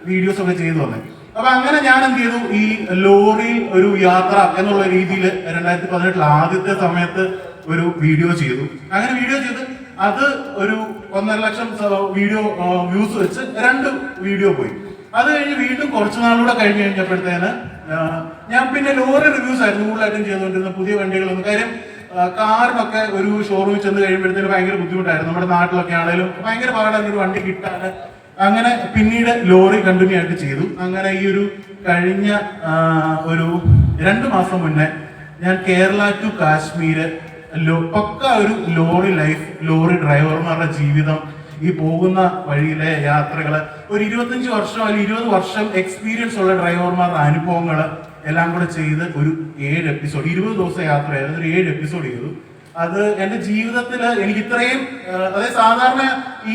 വീഡിയോസ് ഒക്കെ ചെയ്തു വന്നത്. അപ്പൊ അങ്ങനെ ഞാൻ എന്ത് ചെയ്തു, ഈ ലോറിയിൽ ഒരു യാത്ര എന്നുള്ള രീതിയിൽ 2018 ആദ്യത്തെ സമയത്ത് ഒരു വീഡിയോ ചെയ്തു. അങ്ങനെ വീഡിയോ ചെയ്ത് അത് ഒരു 1.5 ലക്ഷം വീഡിയോ വ്യൂസ് വെച്ച് 2 വീഡിയോ പോയി. അത് കഴിഞ്ഞ് വീണ്ടും കുറച്ച് നാളൂടെ കഴിഞ്ഞ് കഴിഞ്ഞപ്പോഴത്തേന് ഞാൻ പിന്നെ ലോറി റിവ്യൂസ് ആയിരുന്നു കൂടുതലായിട്ടും ചെയ്തുകൊണ്ടിരുന്ന, പുതിയ വണ്ടികളൊന്നും. കാര്യം കാറിനൊക്കെ ഒരു ഷോറൂമിൽ ചെന്ന് കഴിയുമ്പോഴത്തേന് ഭയങ്കര ബുദ്ധിമുട്ടായിരുന്നു. നമ്മുടെ നാട്ടിലൊക്കെ ആണെങ്കിലും ഭയങ്കര പാടാണ് ഒരു വണ്ടി കിട്ടാൻ. അങ്ങനെ പിന്നീട് ലോറി കണ്ടിന്യൂ ആയിട്ട് ചെയ്തു. അങ്ങനെ ഈ ഒരു കഴിഞ്ഞ ഒരു 2 മാസം മുന്നേ ഞാൻ കേരള ടു കാശ്മീർ പക്ക ഒരു ലോറി ലൈഫ്, ലോറി ഡ്രൈവർമാരുടെ ജീവിതം, ഈ പോകുന്ന വഴിയിലെ യാത്രകള്, ഒരു 25 വർഷം അല്ലെങ്കിൽ 20 വർഷം എക്സ്പീരിയൻസ് ഉള്ള ഡ്രൈവർമാരുടെ അനുഭവങ്ങൾ എല്ലാം കൂടെ ചെയ്ത് ഒരു 7 എപ്പിസോഡ്, 20 ദിവസം യാത്രയായിരുന്നു, ഒരു 7 എപ്പിസോഡ് ചെയ്തു. അത് എൻ്റെ ജീവിതത്തിൽ എനിക്ക് ഇത്രയും, അതായത് സാധാരണ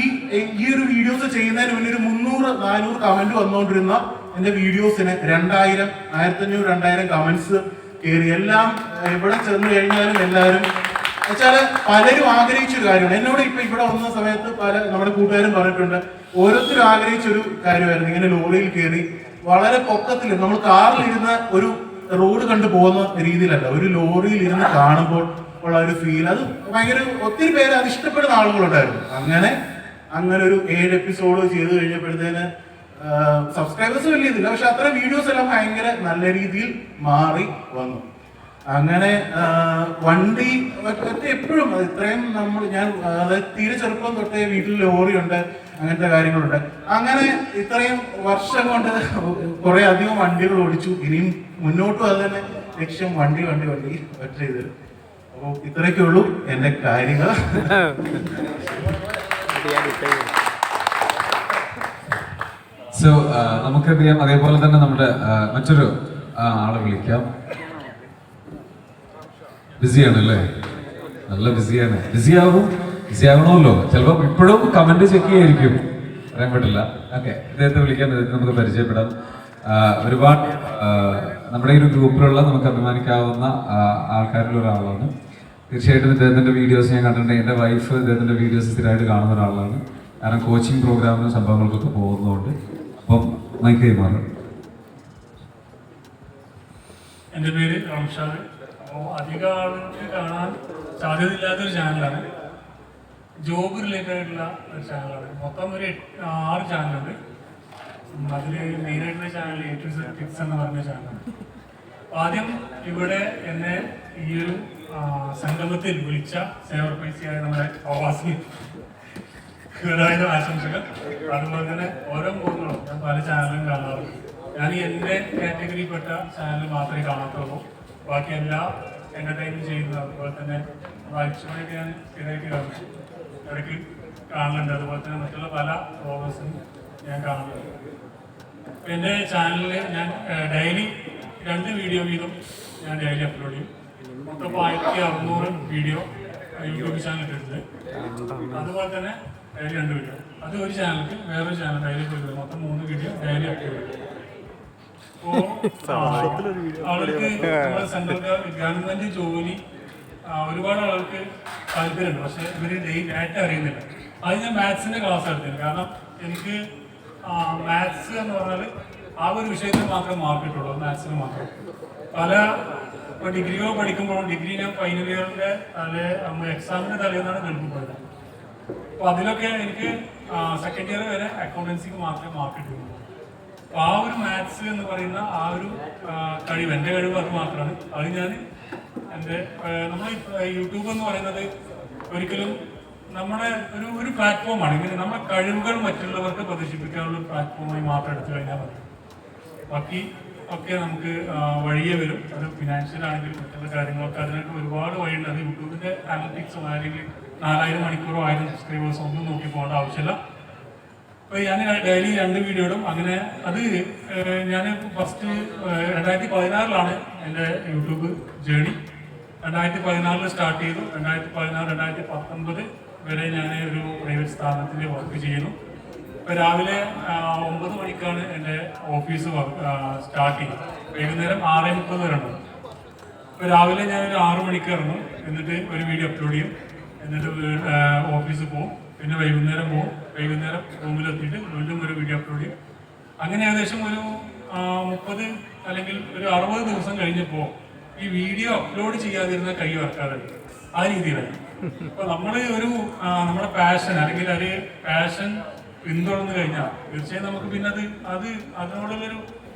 ഈ ഒരു വീഡിയോസ് ചെയ്യുന്നതിന് മുന്നേ ഒരു 300-400 കമന്റ് വന്നുകൊണ്ടിരുന്ന എൻ്റെ വീഡിയോസിന് 2000, 1500, 2000 കമന്റ്സ് കയറി. എല്ലാം ഇവിടെ ചെന്ന് കഴിഞ്ഞാലും എല്ലാവരും വെച്ചാൽ പലരും ആഗ്രഹിച്ചൊരു കാര്യമാണ്. എന്നോട് ഇപ്പൊ ഇവിടെ വന്ന സമയത്ത് പല നമ്മുടെ കൂട്ടുകാരും പറഞ്ഞിട്ടുണ്ട്, ഓരോരുത്തരും ആഗ്രഹിച്ചൊരു കാര്യമായിരുന്നു ഇങ്ങനെ ലോറിയിൽ കയറി വളരെ പൊക്കത്തിൽ, നമ്മൾ കാറിലിരുന്ന് ഒരു റോഡ് കണ്ടു പോകുന്ന രീതിയിലല്ല, ഒരു ലോറിയിൽ ഇരുന്ന് കാണുമ്പോൾ ഉള്ള ഒരു ഫീൽ, അത് ഭയങ്കര ഒത്തിരി പേര് അത് ഇഷ്ടപ്പെടുന്ന ആളുകളുണ്ടായിരുന്നു. അങ്ങനെ ഒരു 7 എപ്പിസോഡ് ചെയ്ത് കഴിഞ്ഞപ്പോഴത്തേന് സബ്സ്ക്രൈബേഴ്സ് വലിയതില്ല, പക്ഷെ അത്ര വീഡിയോസ് എല്ലാം ഭയങ്കര നല്ല രീതിയിൽ മാറി വന്നു. അങ്ങനെ വണ്ടി എപ്പോഴും ഇത്രയും ഞാൻ അതായത് തീരെ ചെറുപ്പം തൊട്ടേ വീട്ടിൽ ലോറിയുണ്ട്, അങ്ങനത്തെ കാര്യങ്ങളുണ്ട്. അങ്ങനെ ഇത്രയും വർഷം കൊണ്ട് കുറെ അധികം വണ്ടികൾ ഓടിച്ചു. ഇനിയും മുന്നോട്ടും അത് തന്നെ ലക്ഷ്യം, വണ്ടി ഒറ്റ ചെയ്ത്. അപ്പോൾ ഇത്രയൊക്കെ ഉള്ളൂ എൻ്റെ കാര്യങ്ങൾ. സോ നമുക്കറിയാം, അതേപോലെ തന്നെ നമ്മുടെ മറ്റൊരു ആളെ വിളിക്കാം. ബിസിയാണല്ലേ? നല്ല ബിസിയാണ്. ബിസി ആകണമല്ലോ. ചിലപ്പോൾ ഇപ്പോഴും കമന്റ് ചെക്ക് ചെയ്യായിരിക്കും, പറയാൻ പറ്റില്ല. ഓക്കെ, ഇദ്ദേഹത്തെ വിളിക്കാൻ, ഇദ്ദേഹത്തെ നമുക്ക് പരിചയപ്പെടാം. ഒരുപാട് നമ്മുടെ ഈ ഒരു ഗ്രൂപ്പിലുള്ള നമുക്ക് അഭിമാനിക്കാവുന്ന ആൾക്കാരിൽ ഒരാളാണ്. തീർച്ചയായിട്ടും ഇദ്ദേഹത്തിൻ്റെ വീഡിയോസ് ഞാൻ കണ്ടിട്ടുണ്ട്. എൻ്റെ വൈഫ് ഇദ്ദേഹത്തിൻ്റെ വീഡിയോസ് സ്ഥിരമായിട്ട് കാണുന്ന ഒരാളാണ്. കാരണം കോച്ചിങ് പ്രോഗ്രാമിനും സംഭവങ്ങൾക്കൊക്കെ പോകുന്നതുകൊണ്ട്. അപ്പം മൈക്ക് കൈമാറും. എൻ്റെ പേര് റംഷാദ്. അപ്പോൾ അധികം ആളുകൾക്ക് കാണാൻ സാധ്യതയില്ലാത്തൊരു ചാനലാണ്, ജോബ് റിലേറ്റഡ് ആയിട്ടുള്ള ഒരു ചാനലാണ്. മൊത്തം ഒരു 6 ചാനലുണ്ട്. അതിൽ മെയിനായിട്ടുള്ള channel A to Z tips എന്ന് പറഞ്ഞ ചാനലാണ്. ആദ്യം ഇവിടെ എന്നെ ഈ ഒരു സംഗമത്തിൽ വിളിച്ച സേവർപൈസിയായ നമ്മുടെ പ്രവാസി ഗതാഗത ആശംസകൾ. അതുപോലെ തന്നെ ഓരോ പോകുമ്പോഴും ഞാൻ പല ചാനലും കാണാറുണ്ട്. ഞാൻ എൻ്റെ കാറ്റഗറിയിൽപ്പെട്ട ചാനൽ മാത്രമേ കാണാത്തുള്ളൂ. ബാക്കി എല്ലാ എൻ്റർടൈൻമെൻറ്റ് ചെയ്യുന്നത്, അതുപോലെ തന്നെ വായിച്ചുകൊണ്ടൊക്കെ ഞാൻ സ്ഥിരമായിട്ട് കാണുന്നു, ഇടയ്ക്ക് കാണുന്നുണ്ട്. അതുപോലെ തന്നെ മറ്റുള്ള പല വ്ളോഗേഴ്സും ഞാൻ കാണുന്നുണ്ട്. എൻ്റെ ചാനലിൽ ഞാൻ ഡെയിലി 2 വീഡിയോ വീതം ഞാൻ ഡെയിലി അപ്ലോഡ് ചെയ്യും. മൊത്തം 1600 വീഡിയോ യൂട്യൂബ് ചാനൽ ഇട്ടിട്ടുണ്ട്. അതുപോലെ തന്നെ ഡെയിലി 2 വീഡിയോ, അത് ഒരു ചാനലിൽ വേറൊരു ചാനൽ ഡെയിലി പോയി മൊത്തം 3 വീഡിയോ ഡെയിലി അപ്ലോഡ് ചെയ്യും. ആളുകൾക്ക് നമ്മുടെ സെൻട്രൽ ഗവൺമെന്റ് ജോലി ഒരുപാട് ആൾക്ക് താല്പര്യമുണ്ട്, പക്ഷെ ഇവര് ഡേറ്റ് അറിയുന്നില്ല. അത് ഞാൻ മാത്സിന്റെ ക്ലാസ് എടുത്തില്ല. കാരണം എനിക്ക് മാത്സ് എന്ന് പറഞ്ഞാൽ ആ ഒരു വിഷയത്തിൽ മാത്രമേ മാർക്ക് കിട്ടുള്ളൂ, മാത്സിന് മാത്രം. ഇപ്പോൾ ഡിഗ്രിയോ പഠിക്കുമ്പോഴും, ഡിഗ്രി ഞാൻ ഫൈനൽ ഇയറിന്റെ എക്സാമിന്റെ തലേന്നാണ് ഗൾഫിൽ പോയത്. അപ്പോൾ അതിലൊക്കെ എനിക്ക് സെക്കൻഡ് ഇയർ വരെ അക്കൗണ്ടൻസിക്ക് മാത്രമേ മാർക്ക് കിട്ടുള്ളൂ. അപ്പോൾ ആ ഒരു മാത്സ് എന്ന് പറയുന്ന ആ ഒരു കഴിവ്, എൻ്റെ കഴിവ് അത് മാത്രമാണ്. അത് ഞാൻ എൻ്റെ നമ്മൾ യൂട്യൂബ് എന്ന് പറയുന്നത് ഒരിക്കലും നമ്മുടെ ഒരു പ്ലാറ്റ്ഫോമാണ്. ഇങ്ങനെ നമ്മുടെ കഴിവുകൾ മറ്റുള്ളവർക്ക് പ്രദർശിപ്പിക്കാനുള്ള ഒരു പ്ലാറ്റ്ഫോമായി മാത്രം എടുത്തു കഴിഞ്ഞാൽ മതി. ബാക്കി ഒക്കെ നമുക്ക് വഴിയേ വരും. അത് ഫിനാൻഷ്യൽ ആണെങ്കിലും മറ്റുള്ള കാര്യങ്ങളൊക്കെ അതിനൊക്കെ ഒരുപാട് വഴിയുണ്ട്. അത് യൂട്യൂബിൻ്റെ അനലിറ്റിക്സോ അല്ലെങ്കിൽ 4000 മണിക്കൂറോ 1000 സബ്സ്ക്രൈബേഴ്സോ ഒന്നും നോക്കി പോകേണ്ട ആവശ്യമില്ല. അപ്പോൾ ഞാൻ ഡെയിലി 2 വീഡിയോ ഇടും. അങ്ങനെ അത് ഞാൻ ഫസ്റ്റ് 2016 എൻ്റെ യൂട്യൂബ് ജേണി. 2016 സ്റ്റാർട്ട് ചെയ്തു. 2016, 2019 വരെ ഞാൻ ഒരു പ്രൈവറ്റ് സ്ഥാപനത്തിൽ വർക്ക് ചെയ്യുന്നു. ഇപ്പോൾ രാവിലെ 9 മണിക്കാണ് എൻ്റെ ഓഫീസ് സ്റ്റാർട്ട് ചെയ്യുന്നത്. വൈകുന്നേരം 6:30 വരെ ഉണ്ട്. ഇപ്പോൾ രാവിലെ ഞാനൊരു 6 മണിക്ക് ഇറങ്ങും, എന്നിട്ട് ഒരു വീഡിയോ അപ്ലോഡ് ചെയ്യും, എന്നിട്ട് ഓഫീസിൽ പോകും, പിന്നെ വൈകുന്നേരം പോകും, വൈകുന്നേരം റൂമിലെത്തിയിട്ട് വീണ്ടും ഒരു വീഡിയോ അപ്ലോഡ് ചെയ്യും. അങ്ങനെ ഏകദേശം ഒരു 30 അല്ലെങ്കിൽ ഒരു 60 ദിവസം കഴിഞ്ഞപ്പോൾ ഈ വീഡിയോ അപ്ലോഡ് ചെയ്യാതിരുന്ന കൈ വറക്കാതെ ആ രീതിയിലാണ്. അപ്പൊ നമ്മുടെ പാഷൻ അല്ലെങ്കിൽ ഒരു പാഷൻ പിന്തുടർന്നു കഴിഞ്ഞാൽ തീർച്ചയായും നമുക്ക് പിന്നെ അതിനോടുള്ളൊരു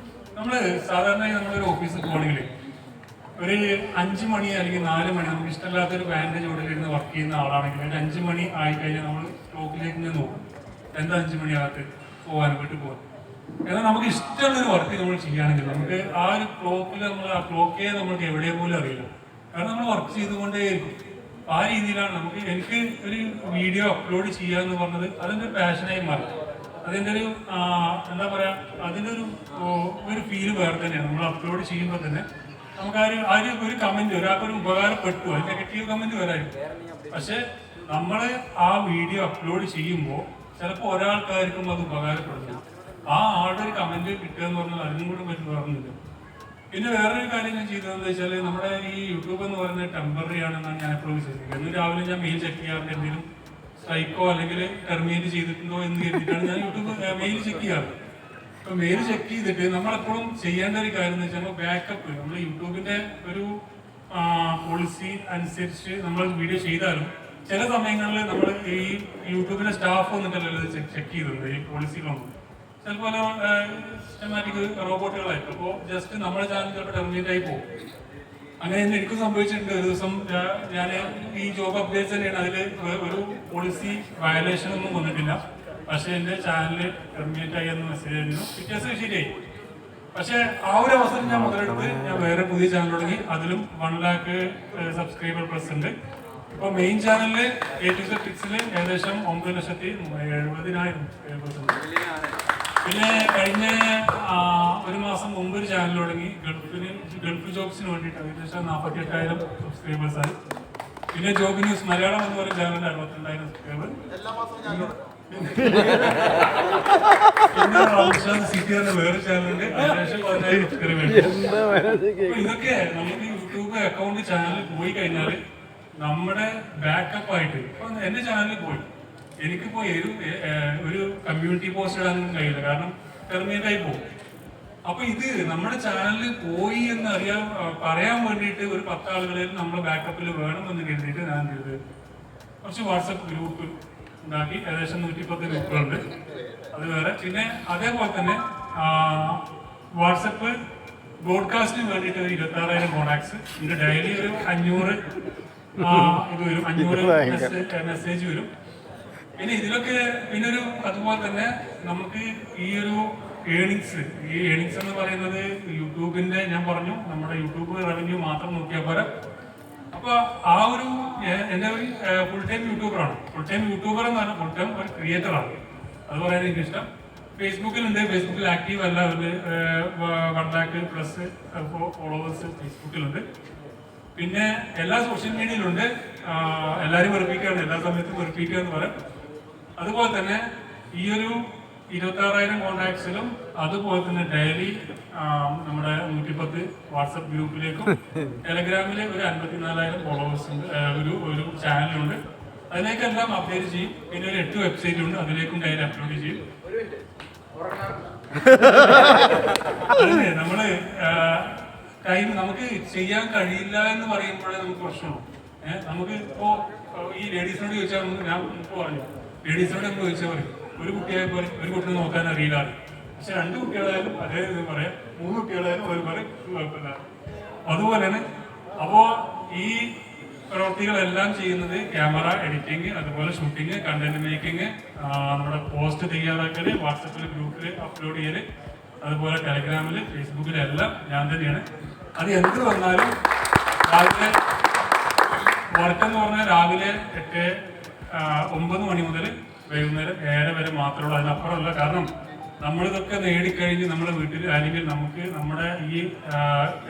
നമ്മള് സാധാരണ നമ്മളൊരു ഓഫീസിൽ പോകണമെങ്കിൽ ഒരു 5 മണി അല്ലെങ്കിൽ 4 മണി നമുക്ക് ഇഷ്ടമില്ലാത്തൊരു ബാൻഡ് ചുവടിലിരുന്ന് വർക്ക് ചെയ്യുന്ന ആളാണെങ്കിൽ ഒരു 5 മണി ആയിക്കഴിഞ്ഞാൽ നമ്മൾ ക്ലോക്കിലേക്ക് നിന്ന് നോക്കും എന്താ 5 മണിയാകത്ത് പോകാൻ വീട്ടിൽ പോകാൻ. എന്നാൽ നമുക്ക് ഇഷ്ടമുള്ളൊരു വർക്ക് നമ്മൾ ചെയ്യുകയാണെങ്കിൽ നമുക്ക് ആ ഒരു ക്ലോക്കിൽ ആ ക്ലോക്കേ നമുക്ക് എവിടെ പോലും അറിയില്ല. കാരണം നമ്മൾ വർക്ക് ചെയ്തുകൊണ്ടേയിരിക്കും. ആ രീതിയിലാണ് എനിക്ക് ഒരു വീഡിയോ അപ്ലോഡ് ചെയ്യുക എന്ന് പറഞ്ഞത് അതിൻ്റെ പാഷനായി മാറി. അതിൻ്റെ ഒരു എന്താ പറയാ, അതിൻ്റെ ഒരു ഫീല് വേറെ തന്നെയാണ്. നമ്മൾ അപ്ലോഡ് ചെയ്യുമ്പോൾ തന്നെ നമുക്ക് ഒരു കമന്റ്, ഒരാൾക്കൊരു ഉപകാരപ്പെട്ടു, അത് നെഗറ്റീവ് കമന്റ് വരായിരിക്കും. പക്ഷെ നമ്മൾ ആ വീഡിയോ അപ്ലോഡ് ചെയ്യുമ്പോൾ ചിലപ്പോൾ ഒരാൾക്കാർക്കും അത് ഉപകാരപ്പെടുന്നു. ആ ആളുടെ ഒരു കമന്റ് കിട്ടുക എന്ന് പറഞ്ഞാൽ അതിനും കൂടെ പറ്റുന്നില്ല. പിന്നെ വേറൊരു കാര്യം ഞാൻ ചെയ്തതെന്ന് വെച്ചാൽ നമ്മുടെ ഈ യൂട്യൂബ് എന്ന് പറയുന്നത് ടെമ്പററി ആണെന്നാണ് ഞാൻ എപ്പോഴും വിശ്വസിക്കുന്നത്. ഇന്ന് രാവിലെ ഞാൻ മെയിൽ ചെക്ക് ചെയ്യാറുണ്ട്, എന്തെങ്കിലും സ്ട്രൈക്കോ അല്ലെങ്കിൽ ടെർമിനേറ്റ് ചെയ്തിട്ടുണ്ടോ എന്ന് കരുതിയിട്ടാണ് ഞാൻ യൂട്യൂബ് മെയിൽ ചെക്ക് ചെയ്യാറ്. അപ്പൊ മെയിൽ ചെക്ക് ചെയ്തിട്ട് നമ്മളെപ്പോഴും ചെയ്യേണ്ട ഒരു കാര്യം എന്ന് വെച്ചാൽ ബാക്കപ്പ്, നമ്മൾ യൂട്യൂബിന്റെ ഒരു പോളിസി അനുസരിച്ച് നമ്മൾ വീഡിയോ ചെയ്താലും ചില സമയങ്ങളിൽ നമ്മൾ ഈ യൂട്യൂബിന്റെ സ്റ്റാഫ് വന്നിട്ടല്ലോ ചെക്ക് ചെയ്തിട്ടുണ്ട് ഈ പോളിസികളൊന്നും. ചിലപ്പോൾ സിസ്റ്റമാറ്റിക് റോബോട്ടുകളായിരിക്കും. അപ്പോൾ ജസ്റ്റ് നമ്മുടെ ചാനൽ ചിലപ്പോൾ ടെർമിനേറ്റ് ആയി പോകും. അങ്ങനെ തന്നെ എനിക്കും സംഭവിച്ചിട്ടുണ്ട്. ഒരു ദിവസം ഞാൻ ഈ ജോബ് അപ്ഡേറ്റ്സ് തന്നെയാണ്, അതിൽ ഒരു പോളിസി വയലേഷൻ ഒന്നും വന്നിട്ടില്ല. പക്ഷെ എൻ്റെ ചാനൽ ടെർമിനേറ്റ് ആയി എന്ന് മെസ്സേജ് ആയിരുന്നു. വ്യത്യാസം ശരിയായി. പക്ഷെ ആ ഒരു അവസരം ഞാൻ മുതലെടുത്ത് ഞാൻ വേറെ പുതിയ ചാനൽ തുടങ്ങി. അതിലും 1 lakh സബ്സ്ക്രൈബർ പ്ലസ് ഉണ്ട്. ഇപ്പോൾ മെയിൻ ചാനലിൽ A to Z Tips ഏകദേശം 9,70,000 പിന്നെ കഴിഞ്ഞ ഒരു മാസം മുമ്പ് ഒരു ചാനൽ തുടങ്ങി ഗൾഫ് ജോബ്സിന് വേണ്ടിയിട്ട് ഏകദേശം 48,000 സബ്സ്ക്രൈബേഴ്സായി. പിന്നെ ജോബ് ന്യൂസ് മലയാളം എന്ന് പറയുന്ന ചാനലിൽ 62,000 സബ്സ്ക്രൈബർ. പിന്നെ സിറ്റി എന്ന വേറെ ചാനലുണ്ട്, ഏകദേശം 10,000 സബ്സ്ക്രൈബേഴ്സ്. ഇതൊക്കെ നമുക്ക് യൂട്യൂബ് അക്കൗണ്ട് ചാനലിൽ പോയി കഴിഞ്ഞാൽ നമ്മുടെ ബാക്കപ്പ് ആയിട്ട് ഇപ്പൊ എന്റെ ചാനലിൽ പോയി എനിക്കിപ്പോ ഒരു കമ്മ്യൂണിറ്റി പോസ്റ്റ് ഇടാനൊന്നും കഴിയില്ല, കാരണം ടെർമിനേറ്റ് ആയി പോകും. അപ്പൊ ഇത് നമ്മുടെ ചാനലിൽ പോയി എന്ന് പറയാൻ വേണ്ടിയിട്ട് ഒരു 10 ആളുകളിൽ നമ്മുടെ ബാക്കപ്പിൽ വേണമെന്ന് കരുതിയിട്ട് ഞാൻ ചെയ്ത് കുറച്ച് വാട്സപ്പ് ഗ്രൂപ്പ് ഉണ്ടാക്കി. ഏകദേശം 110 ഗ്രൂപ്പുകളുണ്ട്, അത് വേറെ. പിന്നെ അതേപോലെ തന്നെ വാട്സപ്പ് ബ്രോഡ്കാസ്റ്റിന് വേണ്ടിയിട്ട് ഒരു 26,000 കോൺടാക്ട്സ് ഉണ്ട്. ഡെയിലി ഒരു 500 ഇത് വരും, 500 മെസ്സേജ് വരും. പിന്നെ ഇതിലൊക്കെ അതുപോലെ തന്നെ നമുക്ക് ഈ ഒരു ഏണിങ്സ് എന്ന് പറയുന്നത് യൂട്യൂബിന്റെ, ഞാൻ പറഞ്ഞു നമ്മുടെ യൂട്യൂബ് റവന്യൂ മാത്രം നോക്കിയാൽ പോരാ. അപ്പൊ ആ ഒരു എന്റെ ഒരു ഫുൾ ടൈം യൂട്യൂബറാണ്. ഫുൾ ടൈം യൂട്യൂബർ എന്ന് പറഞ്ഞാൽ ഫുൾ ടൈം ഒരു ക്രിയേറ്ററാണ്. അത് പറയാൻ എനിക്ക് ഇഷ്ടം. ഫേസ്ബുക്കിലുണ്ട്, ഫേസ്ബുക്കിൽ ആക്റ്റീവ് അല്ല, അവര് 1 lakh പ്ലസ് ഫോളോവേഴ്സ് ഫേസ്ബുക്കിലുണ്ട്. പിന്നെ എല്ലാ സോഷ്യൽ മീഡിയയിലുണ്ട്. എല്ലാവരും വെറുപ്പിക്കുകയാണ്, എല്ലാ സമയത്തും വെറുപ്പിക്കുക എന്ന് പറയാം. അതുപോലെ തന്നെ ഈ ഒരു 26,000 കോൺടാക്ട്സിലും അതുപോലെ തന്നെ ഡെയിലി നമ്മുടെ 110 വാട്സപ്പ് ഗ്രൂപ്പിലേക്കും ടെലഗ്രാമിലെ ഒരു 54,000 ഫോളോവേഴ്സ് ഉണ്ട്, ഒരു ചാനലുണ്ട്. അതിലേക്കെല്ലാം അപ്ഡേറ്റ് ചെയ്യും. പിന്നെ ഒരു 8 വെബ്സൈറ്റുണ്ട്, അതിലേക്കും ഡെയിലി അപ്ലോഡ് ചെയ്യും. നമ്മള് ടൈം നമുക്ക് ചെയ്യാൻ കഴിയില്ല എന്ന് പറയുമ്പോഴേ നമുക്ക് പ്രശ്നമാണ്. നമുക്ക് ഇപ്പോ ഈ ലേഡീസിനോട് ചോദിച്ചാൽ ഞാൻ പറഞ്ഞു, ലേഡീസിനോട് നമ്മൾ ചോദിച്ചാൽ പറയും ഒരു കുട്ടിയായ പോലെ ഒരു കുട്ടിയെ നോക്കാൻ അറിയില്ല. പക്ഷെ 2 കുട്ടികളായാലും അതേ ഇത് പറയാം, 3 കുട്ടികളായാലും ഒരു പറയും കുഴപ്പമില്ല. അതുപോലെയാണ്. അപ്പോ ഈ പ്രവൃത്തികളെല്ലാം ചെയ്യുന്നത് ക്യാമറ എഡിറ്റിങ്, അതുപോലെ ഷൂട്ടിങ്, കണ്ടന്റ് മേക്കിങ്, നമ്മുടെ പോസ്റ്റ് തയ്യാറാക്കല്, വാട്സപ്പിൽ ഗ്രൂപ്പിൽ അപ്ലോഡ് ചെയ്യല്, അതുപോലെ ടെലഗ്രാമിൽ ഫേസ്ബുക്കിലെല്ലാം ഞാൻ തന്നെയാണ്. അത് എന്ത് വന്നാലും രാവിലെ വർക്കെന്ന് പറഞ്ഞാൽ രാവിലെ 9 മണി മുതൽ വൈകുന്നേരം 7 വരെ മാത്രമേ ഉള്ളൂ, അതിനപ്പുറമല്ല. കാരണം നമ്മളിതൊക്കെ നേടിക്കഴിഞ്ഞ് നമ്മുടെ വീട്ടിൽ അല്ലെങ്കിൽ നമുക്ക് നമ്മുടെ ഈ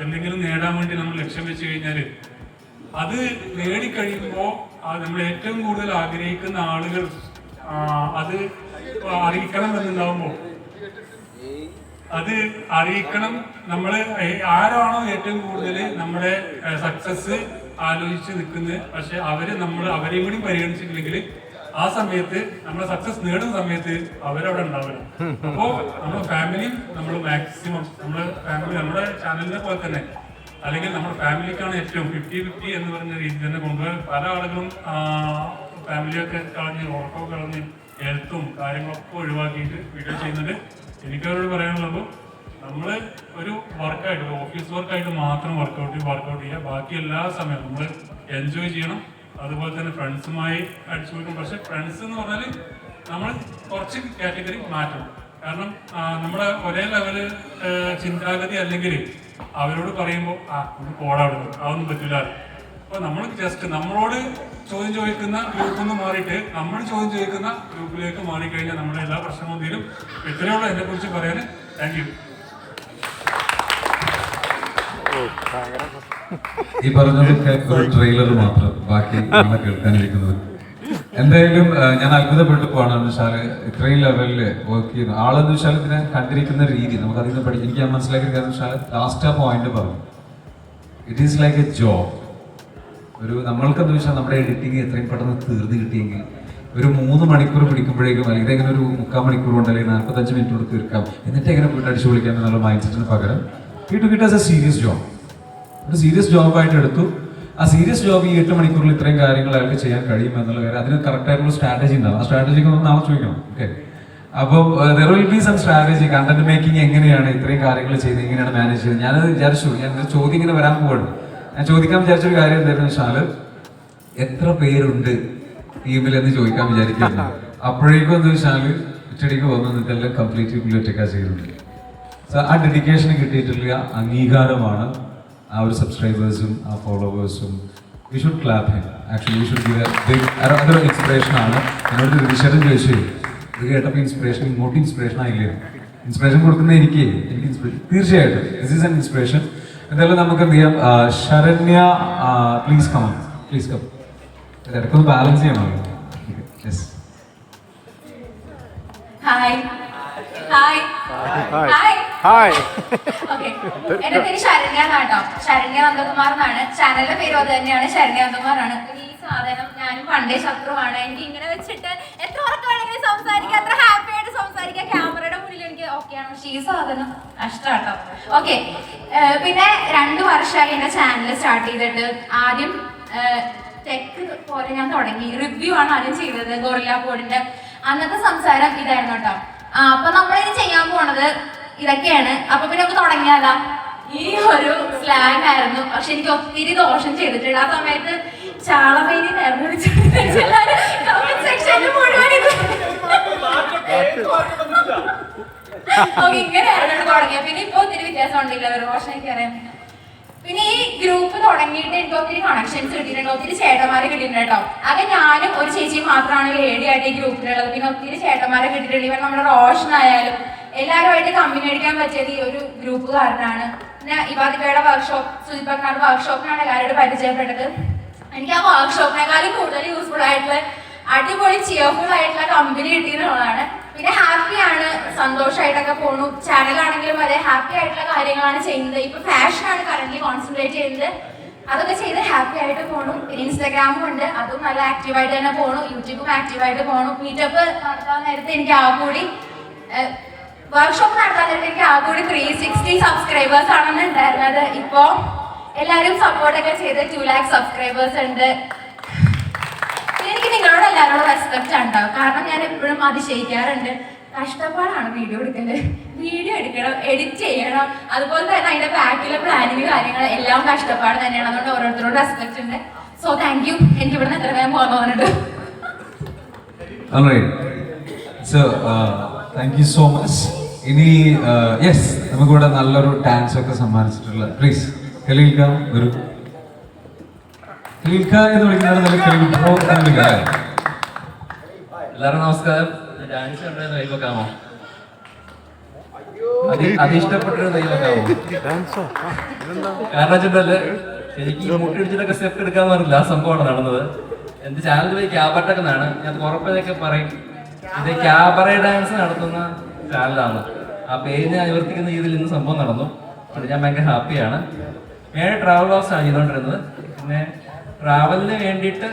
എന്തെങ്കിലും നേടാൻ വേണ്ടി നമ്മൾ ലക്ഷ്യം വെച്ച് കഴിഞ്ഞാൽ അത് നേടിക്കഴിയുമ്പോൾ നമ്മൾ ഏറ്റവും കൂടുതൽ ആഗ്രഹിക്കുന്ന ആളുകൾ അത് അറിയിക്കണം എന്നുണ്ടാവുമ്പോൾ അത് അറിയിക്കണം. നമ്മൾ ആരാണോ ഏറ്റവും കൂടുതൽ നമ്മുടെ സക്സസ് ആലോചിച്ച് നിൽക്കുന്നത്, പക്ഷെ അവരെയും കൂടി പരിഗണിച്ചിട്ടില്ലെങ്കിൽ ആ സമയത്ത് നമ്മൾ സക്സസ് നേടുന്ന സമയത്ത് അവരവിടെ ഉണ്ടാവില്ല. അപ്പോൾ നമ്മുടെ ഫാമിലിയും നമ്മൾ മാക്സിമം നമ്മുടെ ചാനലിനെ പോലെ തന്നെ അല്ലെങ്കിൽ നമ്മുടെ ഫാമിലിക്കാണ് ഏറ്റവും 50-50 എന്ന് പറഞ്ഞ രീതി തന്നെ കൊണ്ടുപോകാൻ. പല ആളുകളും ഫാമിലിയൊക്കെ കളഞ്ഞ് ഉറക്കമൊക്കെ കളഞ്ഞ് ഹെൽത്തും കാര്യങ്ങളൊക്കെ ഒഴിവാക്കിയിട്ട് വീഡിയോ ചെയ്യുന്നുണ്ട്. എനിക്കവരോട് പറയാനുള്ളത് നമ്മൾ ഒരു വർക്കായിട്ട് ഓഫീസ് വർക്കായിട്ട് മാത്രം വർക്കൗട്ട് ചെയ്യുക. ബാക്കി എല്ലാ സമയവും നമ്മൾ എൻജോയ് ചെയ്യണം. അതുപോലെ തന്നെ ഫ്രണ്ട്സുമായി അടിച്ചു പോയിട്ടും. പക്ഷെ ഫ്രണ്ട്സ് എന്ന് പറഞ്ഞാൽ നമ്മൾ കുറച്ച് കാറ്റഗറി മാറ്റണം. കാരണം നമ്മുടെ ഒരേ ലെവല് ചിന്താഗതി അല്ലെങ്കിൽ അവരോട് പറയുമ്പോൾ ഒന്ന് പോടാടുന്നു അതൊന്നും പറ്റില്ല. അപ്പോൾ നമ്മൾ ജസ്റ്റ് നമ്മളോട് ചോദ്യം ചോദിക്കുന്ന ഗ്രൂപ്പിൽ നിന്ന് മാറിയിട്ട് നമ്മൾ ചോദ്യം ചോദിക്കുന്ന ഗ്രൂപ്പിലേക്ക് മാറിക്കഴിഞ്ഞാൽ നമ്മുടെ എല്ലാ പ്രശ്നങ്ങളും തീരും. ഇത്രയേ ഉള്ളൂ എന്നെ കുറിച്ച് പറയാൻ. Thank you. ഈ പറഞ്ഞതൊക്കെ ഒരു ട്രെയിലർ മാത്രം, ബാക്കി നമ്മളെ കേൾക്കാനിരിക്കുന്നത്. എന്തായാലും ഞാൻ അത്ഭുതപ്പെട്ടു പോവാണ് വെച്ചാല് ഇത്രയും ലെവലിൽ വർക്ക് ചെയ്യുന്നു ആളെന്ന് വെച്ചാൽ ഇതിനെ കണ്ടിരിക്കുന്ന രീതി നമുക്ക് അതിൽ നിന്ന് പഠിക്കും. എനിക്ക് ഞാൻ മനസ്സിലാക്കിയ കാര്യം വെച്ചാൽ ലാസ്റ്റ് ആ പോയിന്റ് പറഞ്ഞു, it is like A job. ഒരു നമ്മൾക്കെന്ന് വെച്ചാൽ നമ്മുടെ എഡിറ്റിംഗ് എത്രയും പെട്ടെന്ന് തീർന്ന് കിട്ടിയെങ്കിൽ ഒരു 3 മണിക്കൂർ പിടിക്കുമ്പോഴേക്കും അല്ലെങ്കിൽ ഇതെങ്ങനെ ഒരു 3/4 മണിക്കൂർ കൊണ്ട് അല്ലെങ്കിൽ 45 മിനിറ്റ് കൊണ്ട് തീർക്കാം, എന്നിട്ട് എങ്ങനെ പോയിട്ട് അടിച്ചു പൊളിക്കാം എന്നുള്ള മൈൻഡ് സെറ്റിന് പകരം it as A serious job. ഒരു സീരിയസ് ജോബായിട്ട് എടുത്തു. ആ സീരിയസ് ജോബ് ഈ 8 മണിക്കൂറിൽ ഇത്രയും കാര്യങ്ങൾ അയാൾക്ക് ചെയ്യാൻ കഴിയും എന്നുള്ള കാര്യം അതിന് കറക്റ്റായിട്ടുള്ള സ്ട്രാറ്റജി ഉണ്ടാവും. ആ സ്ട്രാറ്റജിക്ക് ഒന്ന് നാളെ ചോദിക്കണം. ഓക്കെ, അപ്പോൾ there will be some strategy. Content making എങ്ങനെയാണ് ഇത്രയും കാര്യങ്ങൾ ചെയ്ത് എങ്ങനെയാണ് മാനേജ് ചെയ്തത്? ഞാനത് വിചാരിച്ചു, ഞാൻ ചോദ്യം ഇങ്ങനെ വരാൻ പോവാണ്. ഞാൻ ചോദിക്കാൻ വിചാരിച്ചൊരു കാര്യം എന്തായിരുന്നു വെച്ചാൽ എത്ര പേരുണ്ട് ടീമിൽ എന്ന് ചോദിക്കാൻ വിചാരിക്കുന്നു. അപ്പോഴേക്കും എന്ന് വെച്ചാൽ ഒറ്റടിക്ക് വന്നു ഇതെല്ലാം കംപ്ലീറ്റ്ലി പുള്ളിയൊറ്റക്കാണ് ചെയ്യുന്നത്. സോ ആ ഡെഡിക്കേഷന് കിട്ടിയിട്ടുള്ള അംഗീകാരമാണ് ആ ഒരു സബ്സ്ക്രൈബേഴ്സും ആ ഫോളോവേഴ്സും. We should clap him. Actually we should give a big അതൊരു ഇൻസ്പിറേഷനാണ്. എന്നോട് തീർച്ചയായിട്ടും ചോദിച്ചു ഇത് കേട്ടപ്പോൾ ഇൻസ്പിറേഷൻ ഇങ്ങോട്ട് ഇൻസ്പിറേഷൻ ആയില്ലേ? ഇൻസ്പിറേഷൻ കൊടുക്കുന്ന എനിക്ക് തീർച്ചയായിട്ടും ദിസ് ഈസ് ആൻ ഇൻസ്പിറേഷൻ. എന്തായാലും നമുക്ക് എന്ത് ചെയ്യാം, Saranya please come, please come. ഇടയ്ക്കൊന്ന് ബാലൻസ് ചെയ്യണം. Yes. Hi hi hi hi. Okay, എന്റെ പേര് ശരണ്യ എന്നാട്ടോ, ശരണ്യ നന്ദകുമാർ എന്നാണ്. ചാനലിന്റെ പേരും അത് തന്നെയാണ്, ശരണ്യ നന്ദകുമാർ ആണ്. ഈ സാധനം ഞാനും പണ്ടേ ശത്രുവാണ്. എനിക്ക് ഇങ്ങനെ വെച്ചിട്ട് എത്ര ഉറക്കം വേണമെങ്കിലും സംസാരിക്കാം, എത്ര ഹാപ്പി ആയിട്ട് സംസാരിക്കാം. ക്യാമറയുടെ മുന്നിൽ എനിക്ക് ഓക്കെയാണ്, പക്ഷേ ഈ സാധനം നഷ്ടമാട്ടോ. ഓക്കെ, പിന്നെ 2 വർഷമായി എന്റെ ചാനൽ സ്റ്റാർട്ട് ചെയ്തിട്ട്. ആദ്യം ടെക് പോലെ ഞാൻ തുടങ്ങി, റിവ്യൂ ആണ് ആദ്യം ചെയ്തത് ഗോറില്ല പോഡിന്റെ. അന്നത്തെ സംസാരം ഇതായിരുന്നു കേട്ടോ. അപ്പൊ നമ്മളിനി ചെയ്യാൻ പോണത് ഇതൊക്കെയാണ്. അപ്പൊ പിന്നെ നമുക്ക് തുടങ്ങിയാലോ? ഈ ഒരു സ്ലാങ് ആയിരുന്നു, പക്ഷെ എനിക്ക് ഒത്തിരി ദോഷം ചെയ്തിട്ടുണ്ട്. ആ സമയത്ത് ചാളമേനി നേർന്നു ഇങ്ങനെയായിരുന്നു തുടങ്ങിയത്. പിന്നെ ഇപ്പൊ ഒത്തിരി വ്യത്യാസം ഉണ്ടല്ലോ, റോഷനൊക്കെ അറിയാം. പിന്നെ ഈ ഗ്രൂപ്പ് തുടങ്ങിയിട്ട് എനിക്ക് ഒത്തിരി കണക്ഷൻസ് കിട്ടിയിട്ടുണ്ട്, ഒത്തിരി ചേട്ടന്മാരെ കിട്ടിയിട്ടുണ്ട് കേട്ടോ. അത് ഞാനും ഒരു ചേച്ചിയും മാത്രമാണ് ലേഡിയായിട്ട് ഈ ഗ്രൂപ്പിലുള്ളത്. പിന്നെ ഒത്തിരി ചേട്ടന്മാരെ കിട്ടിയിട്ടുണ്ട്. ഇവൻ നമ്മുടെ റോഷനായാലും എല്ലാവരുമായിട്ട് കമ്പനി അടിക്കാൻ പറ്റിയത് ഈ ഒരു ഗ്രൂപ്പ് കാരനാണ്. പിന്നെ ഇവാദിക്കയുടെ വർക്ക്ഷോപ്പ്, സുജിപ്പക്കാരുടെ വർക്ക്ഷോപ്പിനാണ് എല്ലാവരോടും പരിചയപ്പെട്ടത്. എനിക്ക് ആ വർക്ക്ഷോപ്പിനേക്കാളും കൂടുതൽ യൂസ്ഫുൾ ആയിട്ടുള്ള അടിപൊളി ചിയർഫുൾ ആയിട്ടുള്ള കമ്പനി കിട്ടിയെന്നുള്ളതാണ്. പിന്നെ ഹാപ്പിയാണ്, സന്തോഷമായിട്ടൊക്കെ പോണു. ചാനലാണെങ്കിലും അതെ ഹാപ്പി ആയിട്ടുള്ള കാര്യങ്ങളാണ് ചെയ്യുന്നത്. ഇപ്പൊ ഫാഷനാണ് കറന്റ് കോൺസെൻട്രേറ്റ് ചെയ്യുന്നത്. അതൊക്കെ ചെയ്ത് ഹാപ്പി ആയിട്ട് പോണു. പിന്നെ ഇൻസ്റ്റാഗ്രാമും ഉണ്ട്, അതും നല്ല ആക്റ്റീവായിട്ട് തന്നെ പോണു. യൂട്യൂബും ആക്റ്റീവായിട്ട് പോണു. മീറ്റപ്പ് നടത്താൻ നേരത്തെ എനിക്ക് ആ കൂടി വർക്ക്ഷോപ്പ് നടത്താൻ നേരത്തെ എനിക്ക് ആ കൂടി 360 സബ്സ്ക്രൈബേഴ്സ് ആണെന്ന് ഉണ്ടായിരുന്നത്. ഇപ്പോ എല്ലാവരും സപ്പോർട്ടൊക്കെ ചെയ്ത് 2 lakh സബ്സ്ക്രൈബേഴ്സ് ഉണ്ട്. എനിക്ക് നിങ്ങളോട് എല്ലാവരോടും റെസ്പെക്റ്റ് ഉണ്ടാവും. കാരണം ഞാൻ എപ്പോഴും അതിശയിക്കാറുണ്ട്, കഷ്ടപ്പാടാണ് വീഡിയോ എടുക്കുന്നത്. വീഡിയോ എടുക്കണം, എഡിറ്റ് ചെയ്യണം, അതുപോലെ തന്നെ അതിന്റെ ബാക്കിലെ പ്ലാനിങ് കാര്യങ്ങൾ എല്ലാം കഷ്ടപ്പാട് തന്നെയാണ്. അതുകൊണ്ട് ഓരോരുത്തരോട് റെസ്പെക്റ്റ് ഉണ്ട്. So thank you. എനിക്ക് ഇവിടുന്ന് എത്ര വേഗം പോകാൻ തോന്നുന്നുണ്ട്. So thank you so much. ഇനി യെസ്, നമുക്കിവിടെ നല്ലൊരു ഡാൻസ് ഒക്കെ സമ്മാനിച്ചിട്ടുള്ള പ്ലീസ് ഖലീൽക്ക വരൂ. ഖലീൽക്ക എന്ന് വിളിക്കുന്നത് നല്ല ഖലീൽ ബ്രോ എന്ന് വിളിക്കാം. എല്ലാവരും നമസ്കാരം. ഡാൻസ് കണ്ടത് കൈവെക്കാമോ? അത് ഇഷ്ടപ്പെട്ടൊരു കൈവെക്കാമോ? കാരണം വെച്ചിട്ടല്ലേ എനിക്ക് മുട്ടി പിടിച്ചിട്ടൊക്കെ സ്റ്റെപ്പ് എടുക്കാന്ന് പറഞ്ഞില്ല, ആ സംഭവമാണ് നടന്നത്. എന്റെ ചാനൽ പോയി ക്യാബറൊക്കെ എന്നാണ് ഞാൻ ഉറപ്പൊക്കെ പറയും. ഇത് ക്യാബറ ഡാൻസ് നടത്തുന്ന ചാനലാണ്. ആ പേരിനെ അനുവർത്തിക്കുന്ന രീതിയിൽ ഇന്ന് സംഭവം നടന്നു. അത് ഞാൻ ഭയങ്കര ഹാപ്പിയാണ്. ഞാൻ ട്രാവൽ വ്ലോഗ്സ് ആണ് ചെയ്തുകൊണ്ടിരുന്നത്. പിന്നെ ട്രാവലിന് വേണ്ടിയിട്ട്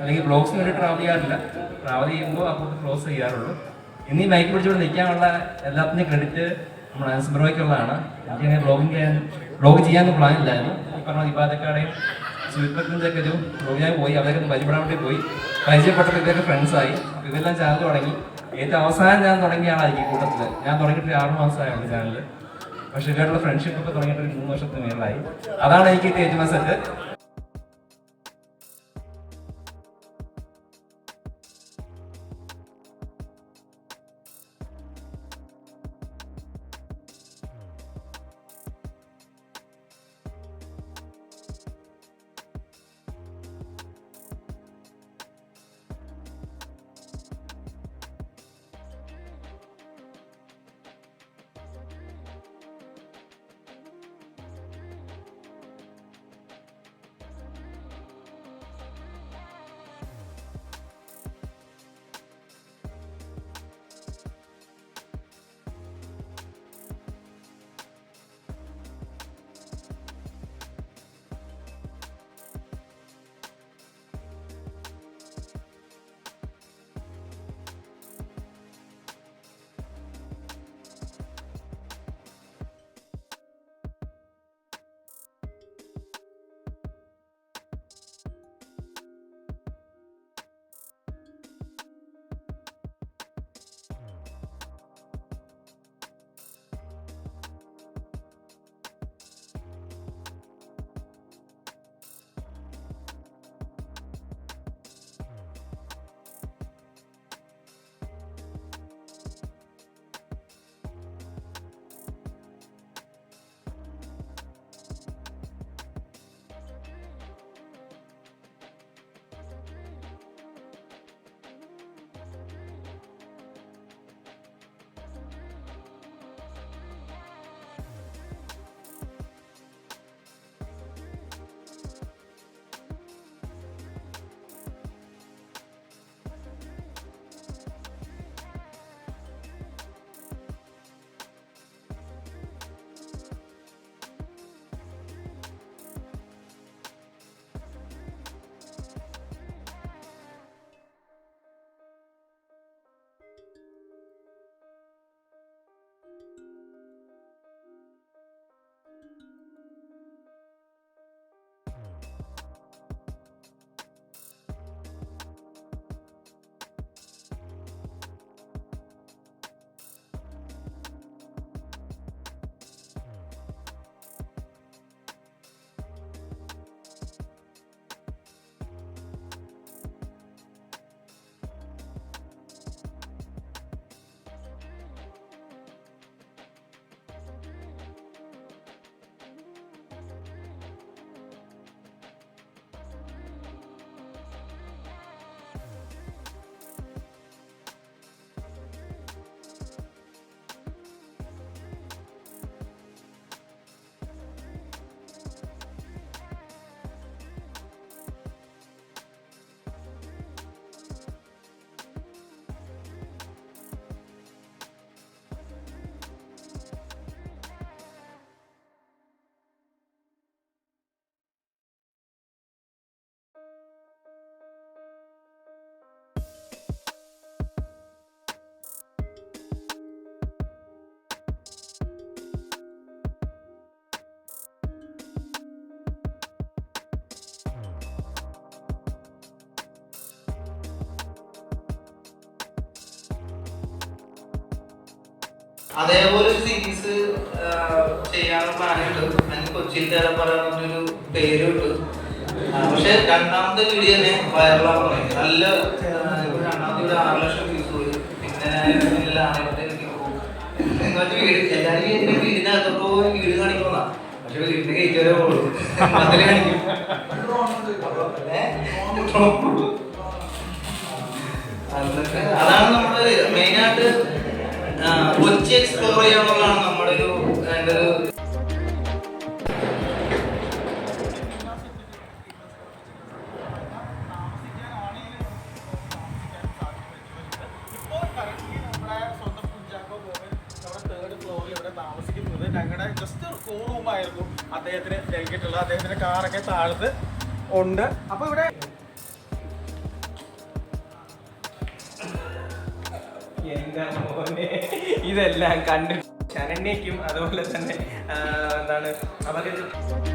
അല്ലെങ്കിൽ ബ്ലോഗ്സിന് വേണ്ടി ട്രാവൽ ചെയ്യാറില്ല. ട്രാവൽ ചെയ്യുമ്പോൾ അപ്പോൾ ക്ലോസ് ചെയ്യാറുള്ളൂ. ഇന്ന് ഈ മൈക്ക് പിടിച്ചുകൊണ്ട് നിൽക്കാനുള്ള എല്ലാത്തിൻ്റെയും ക്രെഡിറ്റ് നമ്മുടെ ആൻസ്ബ്രോയ്ക്കുള്ളതാണ്. എനിക്കങ്ങനെ ബ്ലോഗ് ചെയ്യാനൊന്നും പ്ലാൻ ഇല്ലായിരുന്നു. ഈ പറഞ്ഞ ഇബാദക്കാടെയും സുൽപ്പത്തിൻ്റെ ഒക്കെ ഒരു ബ്ലോഗിനായി പോയി അവരൊക്കെ പരിചയപ്പെടാൻ വേണ്ടി പോയി. പരിചയപ്പെട്ടപ്പോൾ ഇവരൊക്കെ ഫ്രണ്ട്സായി. അപ്പോൾ ഇതെല്ലാം ചാനൽ തുടങ്ങി. ഏറ്റവും അവസാനം ഞാൻ തുടങ്ങിയാണ് ഈ കൂട്ടത്തിൽ. ഞാൻ തുടങ്ങിയിട്ട് 6 മാസമായുള്ളൂ ചാനൽ. പക്ഷേ ഇവരുടെ ഫ്രണ്ട്ഷിപ്പ് ഒക്കെ തുടങ്ങിയിട്ട് 3 വർഷത്തിന് മേളിലായി. അതാണ് എനിക്ക് ഏറ്റവും സെറ്റ്. അതേപോലെ ഒരു സീരീസ് ചെയ്യാനുള്ള പ്ലാനുണ്ട്. അതിന് കൊച്ചിയിൽ പറയാനൊരു പേര് കിട്ടു. പക്ഷെ രണ്ടാമത്തെ വീഡിയോ തന്നെ വൈറലാന്ന് പറയും. നല്ല രണ്ടാമത്തെ വീഡിയോ 6 ലക്ഷം വ്യൂസ് പോയി. പിന്നെ എല്ലാവരും വീടിനകത്തോട്ട് പോയി വീട് കാണിക്കുന്ന, പക്ഷെ വീടിന്റെ ഗേറ്റ് വരെ പോകുള്ളൂ. അതിൽ കാണിക്കും. അതാണ് നമ്മുടെ മെയിനായിട്ട് കൊച്ചി എക്സ്പ്ലോർ ചെയ്യാനുള്ളതാണ് നമ്മുടെ ഒരു എൻ്റെ ഒരു ഞങ്ങളുടെ ജസ്റ്റ് ഒരു റൂമായിരുന്നു അദ്ദേഹത്തിന് നൽകിയിട്ടുള്ളത്. അദ്ദേഹത്തിന്റെ കാറൊക്കെ താഴത്ത് ഉണ്ട്. അപ്പൊ ഇവിടെ എന്താ മോനെ ഇതെല്ലാം കണ്ട് ശരണ്യയ്ക്കും അതുപോലെ തന്നെ എന്താണ് അവർക്ക്